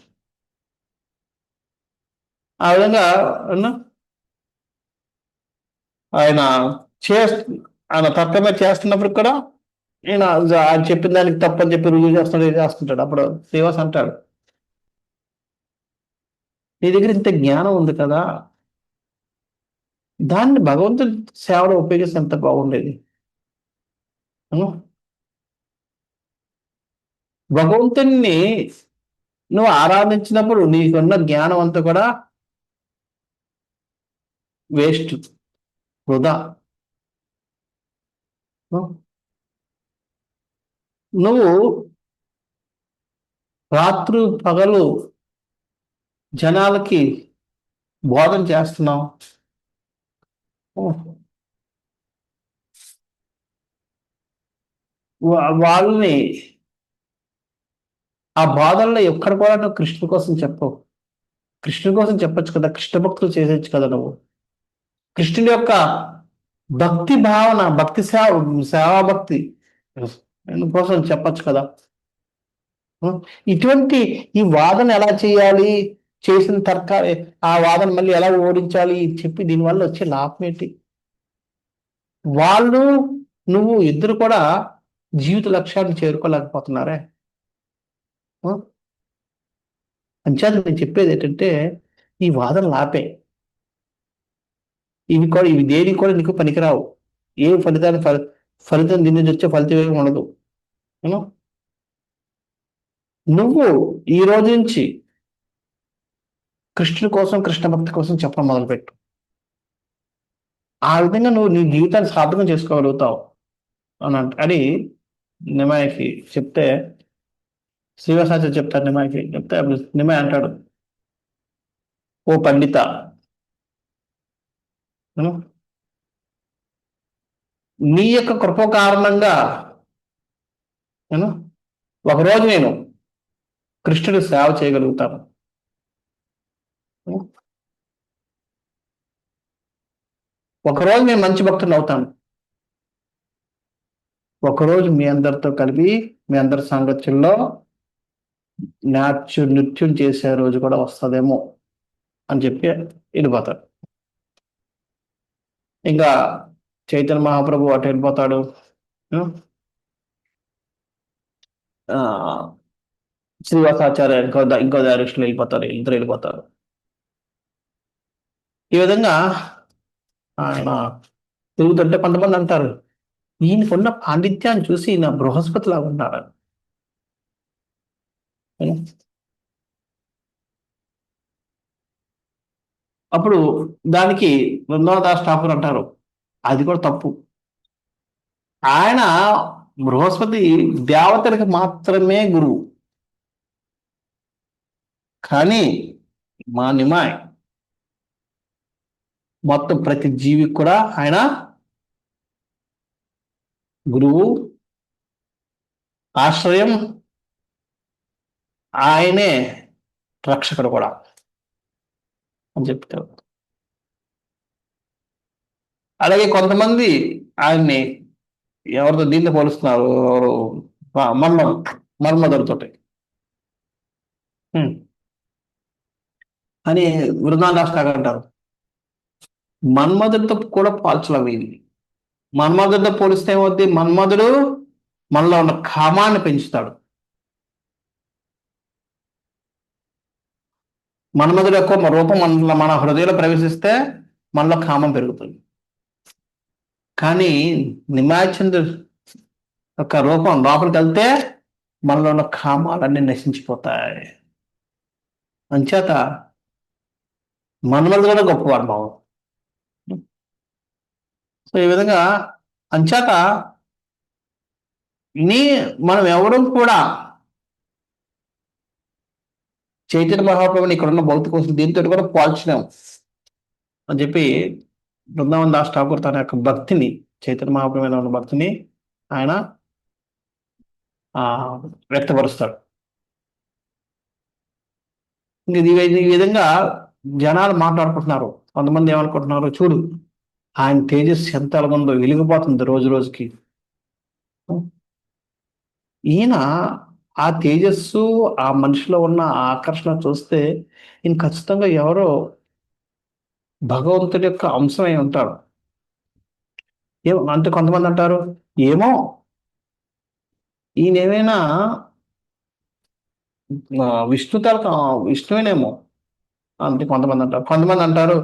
ఆ విధంగా ఆయన చేస్తు ఆయన తర్కమే చేస్తున్నప్పుడు కూడా ఈయన ఆయన చెప్పిన దానికి తప్పని చెప్పి రుజువు చేస్తుంటాడు. అప్పుడు శ్రీవాస్ అంటాడు, నీ దగ్గర ఇంత జ్ఞానం ఉంది కదా, దాన్ని భగవంతుడి సేవలో ఉపయోగిస్తే ఎంత బాగుండేది. భగవంతుణ్ణి నువ్వు ఆరాధించినప్పుడు నీకున్న జ్ఞానం అంతా కూడా వేస్ట్, వృధా. నువ్వు రాత్రు పగలు జనాలకి బోధన చేస్తున్నావు. వాళ్ళని ఆ బాధల్లో ఎక్కడ కూడా నువ్వు కృష్ణుడి కోసం చెప్పవు. కృష్ణుడి కోసం చెప్పొచ్చు కదా, కృష్ణ భక్తులు చేసేచ్చు కదా నువ్వు. కృష్ణుడి యొక్క భక్తి భావన, భక్తి సేవా భక్తి కోసం చెప్పచ్చు కదా. ఇటువంటి ఈ వాదన ఎలా చేయాలి, చేసిన తర్క ఆ వాదన మళ్ళీ ఎలా ఓడించాలి చెప్పి దీనివల్ల వచ్చే లాభం ఏంటి? వాళ్ళు నువ్వు ఇద్దరు కూడా జీవిత లక్ష్యాన్ని చేరుకోలేకపోతున్నారే. అంచేత నేను చెప్పేది ఏంటంటే ఈ వాదనలు ఆపే, ఇవి దేనికి కూడా నీకు పనికిరావు. ఏ ఫలితం దీని నుంచి వచ్చే ఫలితం ఏమి ఉండదు. నువ్వు ఈ రోజు నుంచి కృష్ణుడి కోసం, కృష్ణ భక్తి కోసం చెప్పడం మొదలుపెట్టు. ఆ విధంగా నువ్వు నీ జీవితాన్ని సార్థకం చేసుకోగలుగుతావు అని నిమాయకి చెప్తే, శ్రీవాసాచార్య చెప్తారు నిమాయకి చెప్తే, నిమాయ అంటాడు, ఓ పండిత, నీ యొక్క కృప కారణంగా ఒకరోజు నేను కృష్ణుడి సేవ చేయగలుగుతాను. ఒకరోజు నేను మంచి భక్తుని అవుతాను. ఒకరోజు మీ అందరితో కలిపి మీ అందరి సాంగత్యంలో నృత్యం చేసే రోజు కూడా వస్తుందేమో అని చెప్పి వెళ్ళిపోతాడు. ఇంకా చైతన్య మహాప్రభు అటు వెళ్ళిపోతాడు. శ్రీవాసాచార్య ఇంకో డైరెక్షన్ వెళ్ళిపోతారు, ఇద్దరు వెళ్ళిపోతారు. ఈ విధంగా ఆయన తిరుగుతుంటే కొంతమంది అంటారు, ఈయనకున్న పాండిత్యాన్ని చూసి ఈయన బృహస్పతి లాగా ఉన్నాడు. అప్పుడు దానికి బృందావదాస్ ఠాకూర్ అంటారు, అది కూడా తప్పు. ఆయన బృహస్పతి దేవతలకు మాత్రమే గురువు, కానీ మా నిమాయ్ మొత్తం ప్రతి జీవికి కూడా ఆయన గురువు, ఆశ్రయం, ఆయనే రక్షకుడు కూడా అని చెప్తారు. అలాగే కొంతమంది ఆయన్ని ఎవరితో దీన్ని పోలుస్తున్నారు, మన్మం మన్మధుడితోటి అని వృందాదాస్ ఠాగూర్ అంటారు. మన్మధుడితో కూడా పోల్చలేవు ఇది. మన్మధుడితో పోలిస్తే ఏమవుద్ది? మన్మధుడు మనలో ఉన్న కామాన్ని పెంచుతాడు. మన్మధుడు యొక్క రూపం మన హృదయంలో ప్రవేశిస్తే మనలో కామం పెరుగుతుంది. కానీ నిమాచంద్రుడు యొక్క రూపం లోపలికి వెళ్తే మనలో ఉన్న కామాలన్నీ నశించిపోతాయి. అంచేత మన్మధుడు కూడా గొప్పవాడు బాబు. సో ఈ విధంగా అంచేత మనం ఎవరు కూడా చైతన్య మహాప్రభుని ఇక్కడున్న భక్తి కోసం దీంతో కూడా పోల్చలేము అని చెప్పి బృందావన్ దాస్ ఠాకూర్ తన యొక్క భక్తిని, చైతన్య మహాప్రభు మీద ఉన్న భక్తిని ఆయన వ్యక్తపరుస్తాడు. ఈ విధంగా జనాలు మాట్లాడుకుంటున్నారు. కొంతమంది ఏమనుకుంటున్నారు, చూడు ఆయన తేజస్సు ఎంత ఎలాగుందో, వెలిగిపోతుంది రోజు రోజుకి. ఈయన ఆ తేజస్సు, ఆ మనిషిలో ఉన్న ఆకర్షణ చూస్తే ఈయన ఖచ్చితంగా ఎవరో భగవంతుడి యొక్క అంశమై ఉంటాడు. ఏమో అంటే కొంతమంది అంటారు, ఏమో ఈయన ఏమైనా విష్ణువేనేమో అంటే కొంతమంది అంటారు. కొంతమంది అంటారు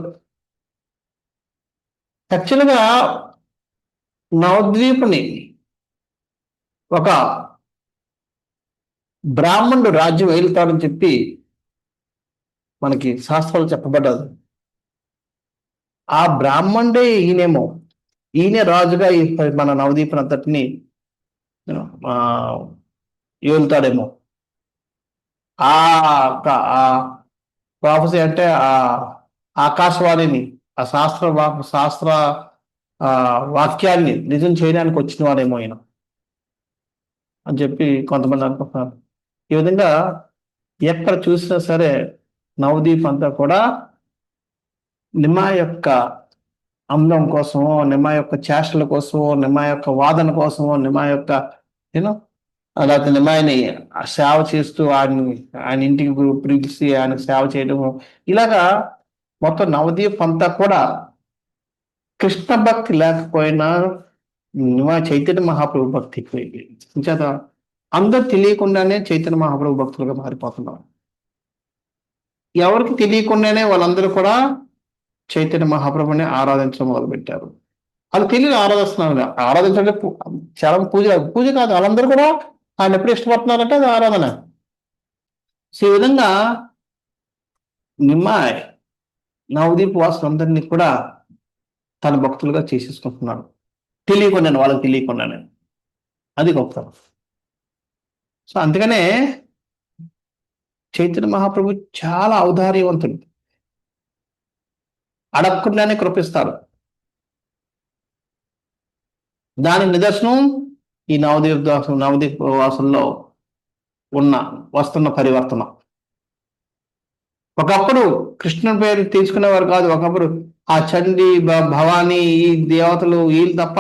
యాక్చువల్గా నవద్వీపుని ఒక బ్రాహ్మణుడు రాజ్యం వెళ్తాడని చెప్పి మనకి శాస్త్రాలు చెప్పబడ్డది. ఆ బ్రాహ్మణుడే ఈయనేమో, ఈయనే రాజుగా మన నవద్వీపుని అంతటిని ఏలుతాడేమో. ఆ ప్రాఫెసీ అంటే ఆ ఆకాశవాణిని, ఆ శాస్త్ర వాక్యాన్ని నిజం చేయడానికి వచ్చిన వాడేమో ఈయన అని చెప్పి కొంతమంది అనుకుంటున్నారు. ఈ విధంగా ఎక్కడ చూసినా సరే నవదీప్ అంతా కూడా నిమ్మ యొక్క అందం కోసమో, నిమ్మ యొక్క చేష్టల కోసమో, నిమ్మ యొక్క వాదన కోసమో, నిమ్మ యొక్క అలాగే నిమ్మాయిని సేవ చేస్తూ ఆయన ఇంటికి పిలిచి ఆయన సేవ చేయడము, ఇలాగా మొత్తం నవదీప్ అంతా కూడా కృష్ణ భక్తి లేకపోయినా చైతన్య మహాప్రభు భక్తి చేత అందరు తెలియకుండానే చైతన్య మహాప్రభు భక్తులుగా మారిపోతున్నారు. ఎవరికి తెలియకుండానే వాళ్ళందరూ కూడా చైతన్య మహాప్రభుని ఆరాధించడం మొదలుపెట్టారు. వాళ్ళు తెలియని ఆరాధించడం చాలా పూజ కాదు, వాళ్ళందరూ కూడా ఆయన ఎప్పుడు ఇష్టపడుతున్నారంటే అది ఆరాధన. సో ఈ విధంగా నిమ్మాయ్ నవదీప్ వాసులందరినీ కూడా తన భక్తులుగా చేసేసుకుంటున్నాడు, తెలియకుండానే, వాళ్ళకి తెలియకుండానే. అది గొప్ప. సో అందుకనే చైతన్య మహాప్రభు చాలా ఔదార్యవంతుడు, అడగకుండానే కృపిస్తాడు. దాని నిదర్శనం ఈ నవదీప్ వాసుల్లో వస్తున్న పరివర్తన. ఒకప్పుడు కృష్ణుని పేరు తీసుకునేవారు కాదు. ఒకప్పుడు ఆ చండి, భవానీ, ఈ దేవతలు వీళ్ళు తప్ప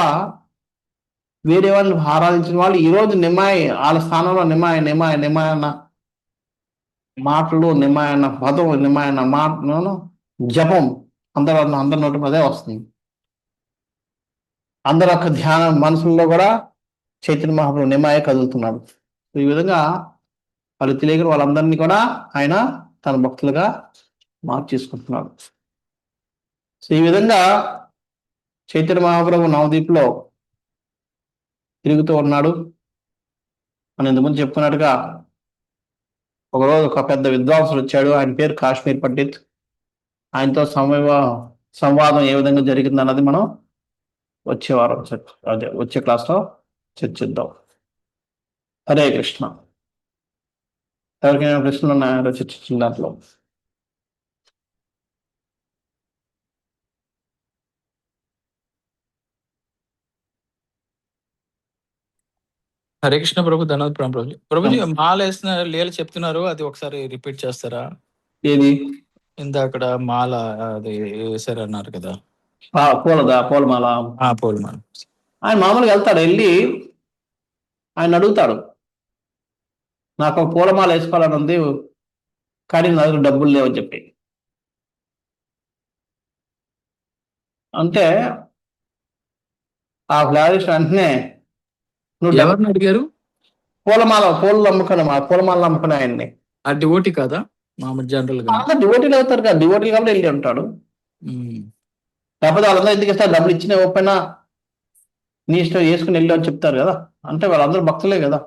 వేరే వాళ్ళని ఆరాధించిన వాళ్ళు ఈరోజు నిమ్మాయి వాళ్ళ స్థానంలో నిమ్మాయి అన్న మాటలు, నిమ్మాయి అన్న పదం, నిమ్మాయి అన్న మాటలను జపం అందరి నోటి అదే వస్తుంది. అందరి యొక్క ధ్యానం మనసుల్లో కూడా చైతన్య మహాప్రభు నిమ్మాయే కదులుతున్నాడు. ఈ విధంగా వాళ్ళు తెలియక వాళ్ళందరినీ కూడా ఆయన తన భక్తులుగా మార్చేసుకుంటున్నాడు. సో ఈ విధంగా చైతన్య మహాప్రభు నవదీప్లో తిరుగుతూ ఉన్నాడు. మనం ఇంతకుముందు చెప్పుకున్నట్టుగా ఒకరోజు ఒక పెద్ద విద్వాంసుడు వచ్చాడు. ఆయన పేరు కాశ్మీర్ పండిత్. ఆయనతో సంవాదం ఏ విధంగా జరిగింది అన్నది మనం వచ్చే క్లాస్లో చర్చిద్దాం. హరే కృష్ణ. ఎవరికైనా ప్రశ్నలు ఉన్నాయో చర్చించిన దాంట్లో. హరే కృష్ణ ప్రభు. ధన్యవాద ప్రభుజీ. ప్రభుజీ మాల వేసిన లీల చెప్తున్నారు, అది ఒకసారి రిపీట్ చేస్తారా? ఏది ఇందాక మాల అది వేసారన్నారు కదా, పూలమాల. పూలమాల. ఆయన మామూలుగా వెళ్తాడు, వెళ్ళి ఆయన అడుగుతాడు, నాకు ఒక పూలమాల వేసుకోవాలని ఉంది, కానీ నా దగ్గర డబ్బులు లేవని చెప్పి. అంటే ఆ ఫ్లారిస్ట్ వెంటనే నువ్వు డబ్బు ఎవరిని అడిగారు? పూలమాల అమ్ముకునే ఆయన్ని. ఆ డివోటీ కాదా మామూలు జనరల్ గా? అందరు డివోటీలు అవుతారు కదా, డివోటీలు కాబట్టి వెళ్ళి ఉంటాడు. లేకపోతే వాళ్ళందరూ ఎందుకు ఇస్తారు, డబ్బులు ఇచ్చిన ఇవ్వకపోయినా నీ ఇష్టం వేసుకుని వెళ్ళి అని చెప్తారు కదా. అంటే వాళ్ళందరూ భక్తులే కదా,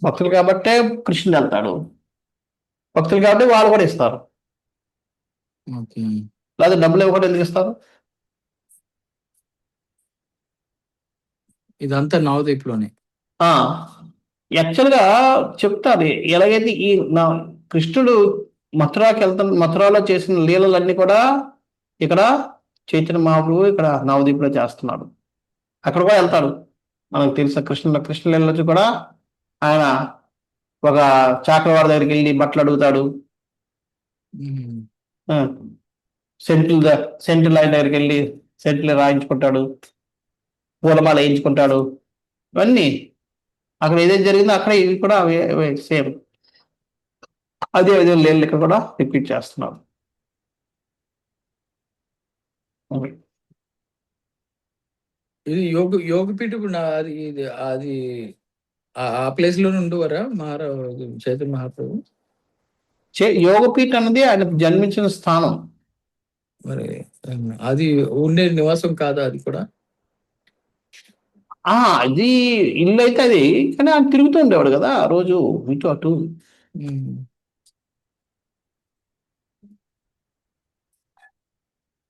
భక్తులు కాబట్టే కృష్ణుడు వెళ్తాడు, భక్తులు కాబట్టి వాళ్ళు కూడా ఇస్తారు. ఓకే. లేదా డబ్బులు ఇవ్వకుండా ఎందుకు ఇస్తారు? ఇదంతా నవదీప్ లోనే. యాక్చువల్గా చెప్తారు ఎలాగైతే ఈ నా కృష్ణుడు మథురాకి మథురాలో చేసిన లీలలన్నీ కూడా ఇక్కడ చైతన్య మహాప్రభు ఇక్కడ నవదీప్లో చేస్తున్నాడు. అక్కడ కూడా వెళ్తాడు. మనకు తెలుసా కృష్ణ లీలలు కూడా ఆయన ఒక చాకలవాడి దగ్గరికి వెళ్ళి బట్టలు అడుగుతాడు, సెంట్లు ఆయన దగ్గరికి వెళ్ళి సెంట్లు రాయించుకుంటాడు, పూలమాల వేయించుకుంటాడు. ఇవన్నీ అక్కడ ఏదైతే జరిగిందో అక్కడ ఇవి కూడా సేమ్ అదే విధంగా లేళ్ళు ఇక్కడ కూడా రిపీట్ చేస్తున్నారు. ఇది యోగపీఠం అది అది ఆ ప్లేస్ లోనే ఉండేవారా చైతన్య మహాప్రభు? యోగపీఠ అన్నది ఆయన జన్మించిన స్థానం. మరి అది ఉండే నివాసం కాదా అది కూడా? అది ఇల్లు అయితే అది, కానీ ఆయన తిరుగుతూ ఉండేవాడు కదా రోజు ఇటు అటు.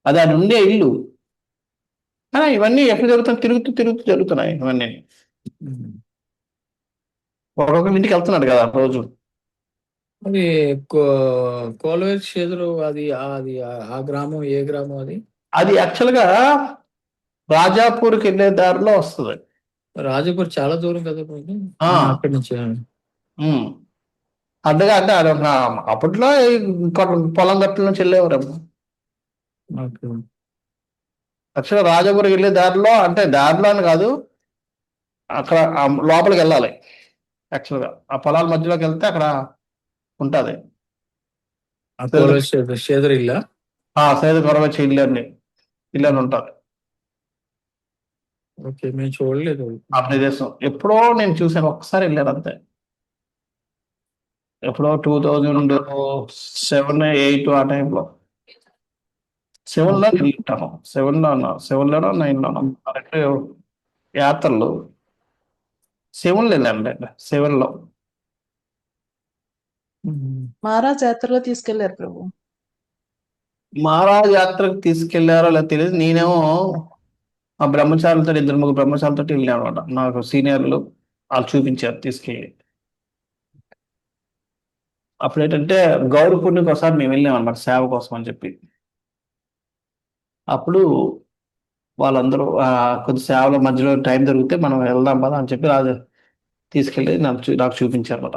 అది ఆయన ఉండే ఇల్లు, కానీ ఇవన్నీ ఎక్కడ జరుగుతాయి, తిరుగుతూ జరుగుతున్నాయి ఇవన్నీ. ఒక్కొక్కరి ఇంటికి వెళ్తున్నాడు కదా రోజు. అది కోలవేరు క్షేత్రం అది అది ఆ గ్రామం ఏ గ్రామం అది? అది యాక్చువల్గా రాజాపూర్కి వెళ్ళే దారిలో వస్తుంది. రాజాపూర్ చాలా దూరం కదా అక్కడి నుంచి. అడ్డగా అంటే అప్పట్లో పొలం గట్ల నుంచి వెళ్ళేవారేమో. యాక్చువల్గా రాజాపూర్కి వెళ్ళే దారిలో, అంటే దారిలో అని కాదు, అక్కడ లోపలికి వెళ్ళాలి. యాక్చువల్గా ఆ పొలాల మధ్యలోకి వెళ్తే అక్కడ ఉంటుంది శ్రీధర్ ఇల్లా, సేద గొరవచ్చి ఇల్లు అని ఉంటుంది. ఓకే, మేము చూడలేదు ఆ ప్రదేశం. ఎప్పుడో నేను చూసాను, ఒక్కసారి వెళ్ళాను అంతే. ఎప్పుడో 2007, 2008 ఆ టైంలో. 7లో వెళ్ళింటాను, 7లోనో 9లోనో కరెక్ట్ యాత్రలు 7లో వెళ్ళాను, 7లో. మహారాజ్ యాత్రలో తీసుకెళ్లారు ప్రభు. మహారాజ్ యాత్రకు తీసుకెళ్లారో లేదా తెలియదు. నేనేమో ఆ బ్రహ్మచారులతో 2-3 బ్రహ్మచారులతో వెళ్ళాను అనమాట. నాకు సీనియర్లు వాళ్ళు చూపించారు తీసుకెళ్ళి. అప్పుడు ఏంటంటే గౌరవపూర్ణికి ఒకసారి మేము వెళ్ళాం అనమాట సేవ కోసం అని చెప్పి. అప్పుడు వాళ్ళందరూ కొద్ది సేవల మధ్యలో టైం దొరికితే మనం వెళ్దాం కదా అని చెప్పి తీసుకెళ్ళి నాకు చూపించారు అనమాట.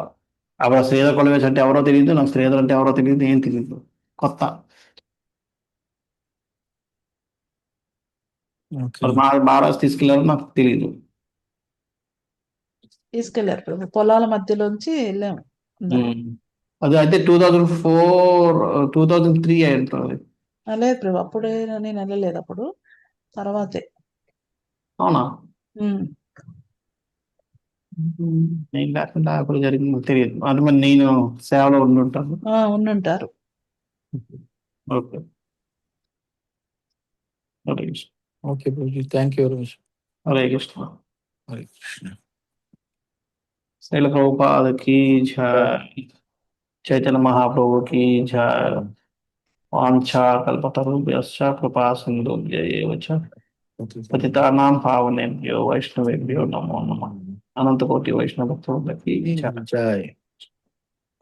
అప్పుడు శ్రీధర్ కొలవేశ్ అంటే ఎవరో తెలియదు, నాకు శ్రీధర్ అంటే ఎవరో తెలియదు, ఏం తెలియదు, కొత్త. మహారాజ్ తీసుకెళ్లారో నాకు తెలియదు. తీసుకెళ్లారు ప్రభు, పొలాల మధ్యలోంచి వెళ్ళాము. అది అయితే 2004, 2003 అయింటుంది. లేదు ప్రభు, అప్పుడే నేను వెళ్ళలేదు, అప్పుడు తర్వాతే. అవునా? నేను లేకుండా అప్పుడు జరిగింది తెలియదు. అంటే మరి నేను సేవలో ఉండుంటాను. ఉండుంటారు. Okay, Hare Krishna. Okay Prabhuji, thank you very much. Hare Krishna. Hare Krishna. Srila ప్రభుపాదకి జై, చైతన్య మహాప్రభు की जय. वाञ्छा कल्पतरुभ्यश्च कृपा सिन्धुभ्य एव च पतितानां पावनेभ्यो वैष्णवेभ्यो नमो नमः. अनंत कोटि वैष्णव भक्तों की जय.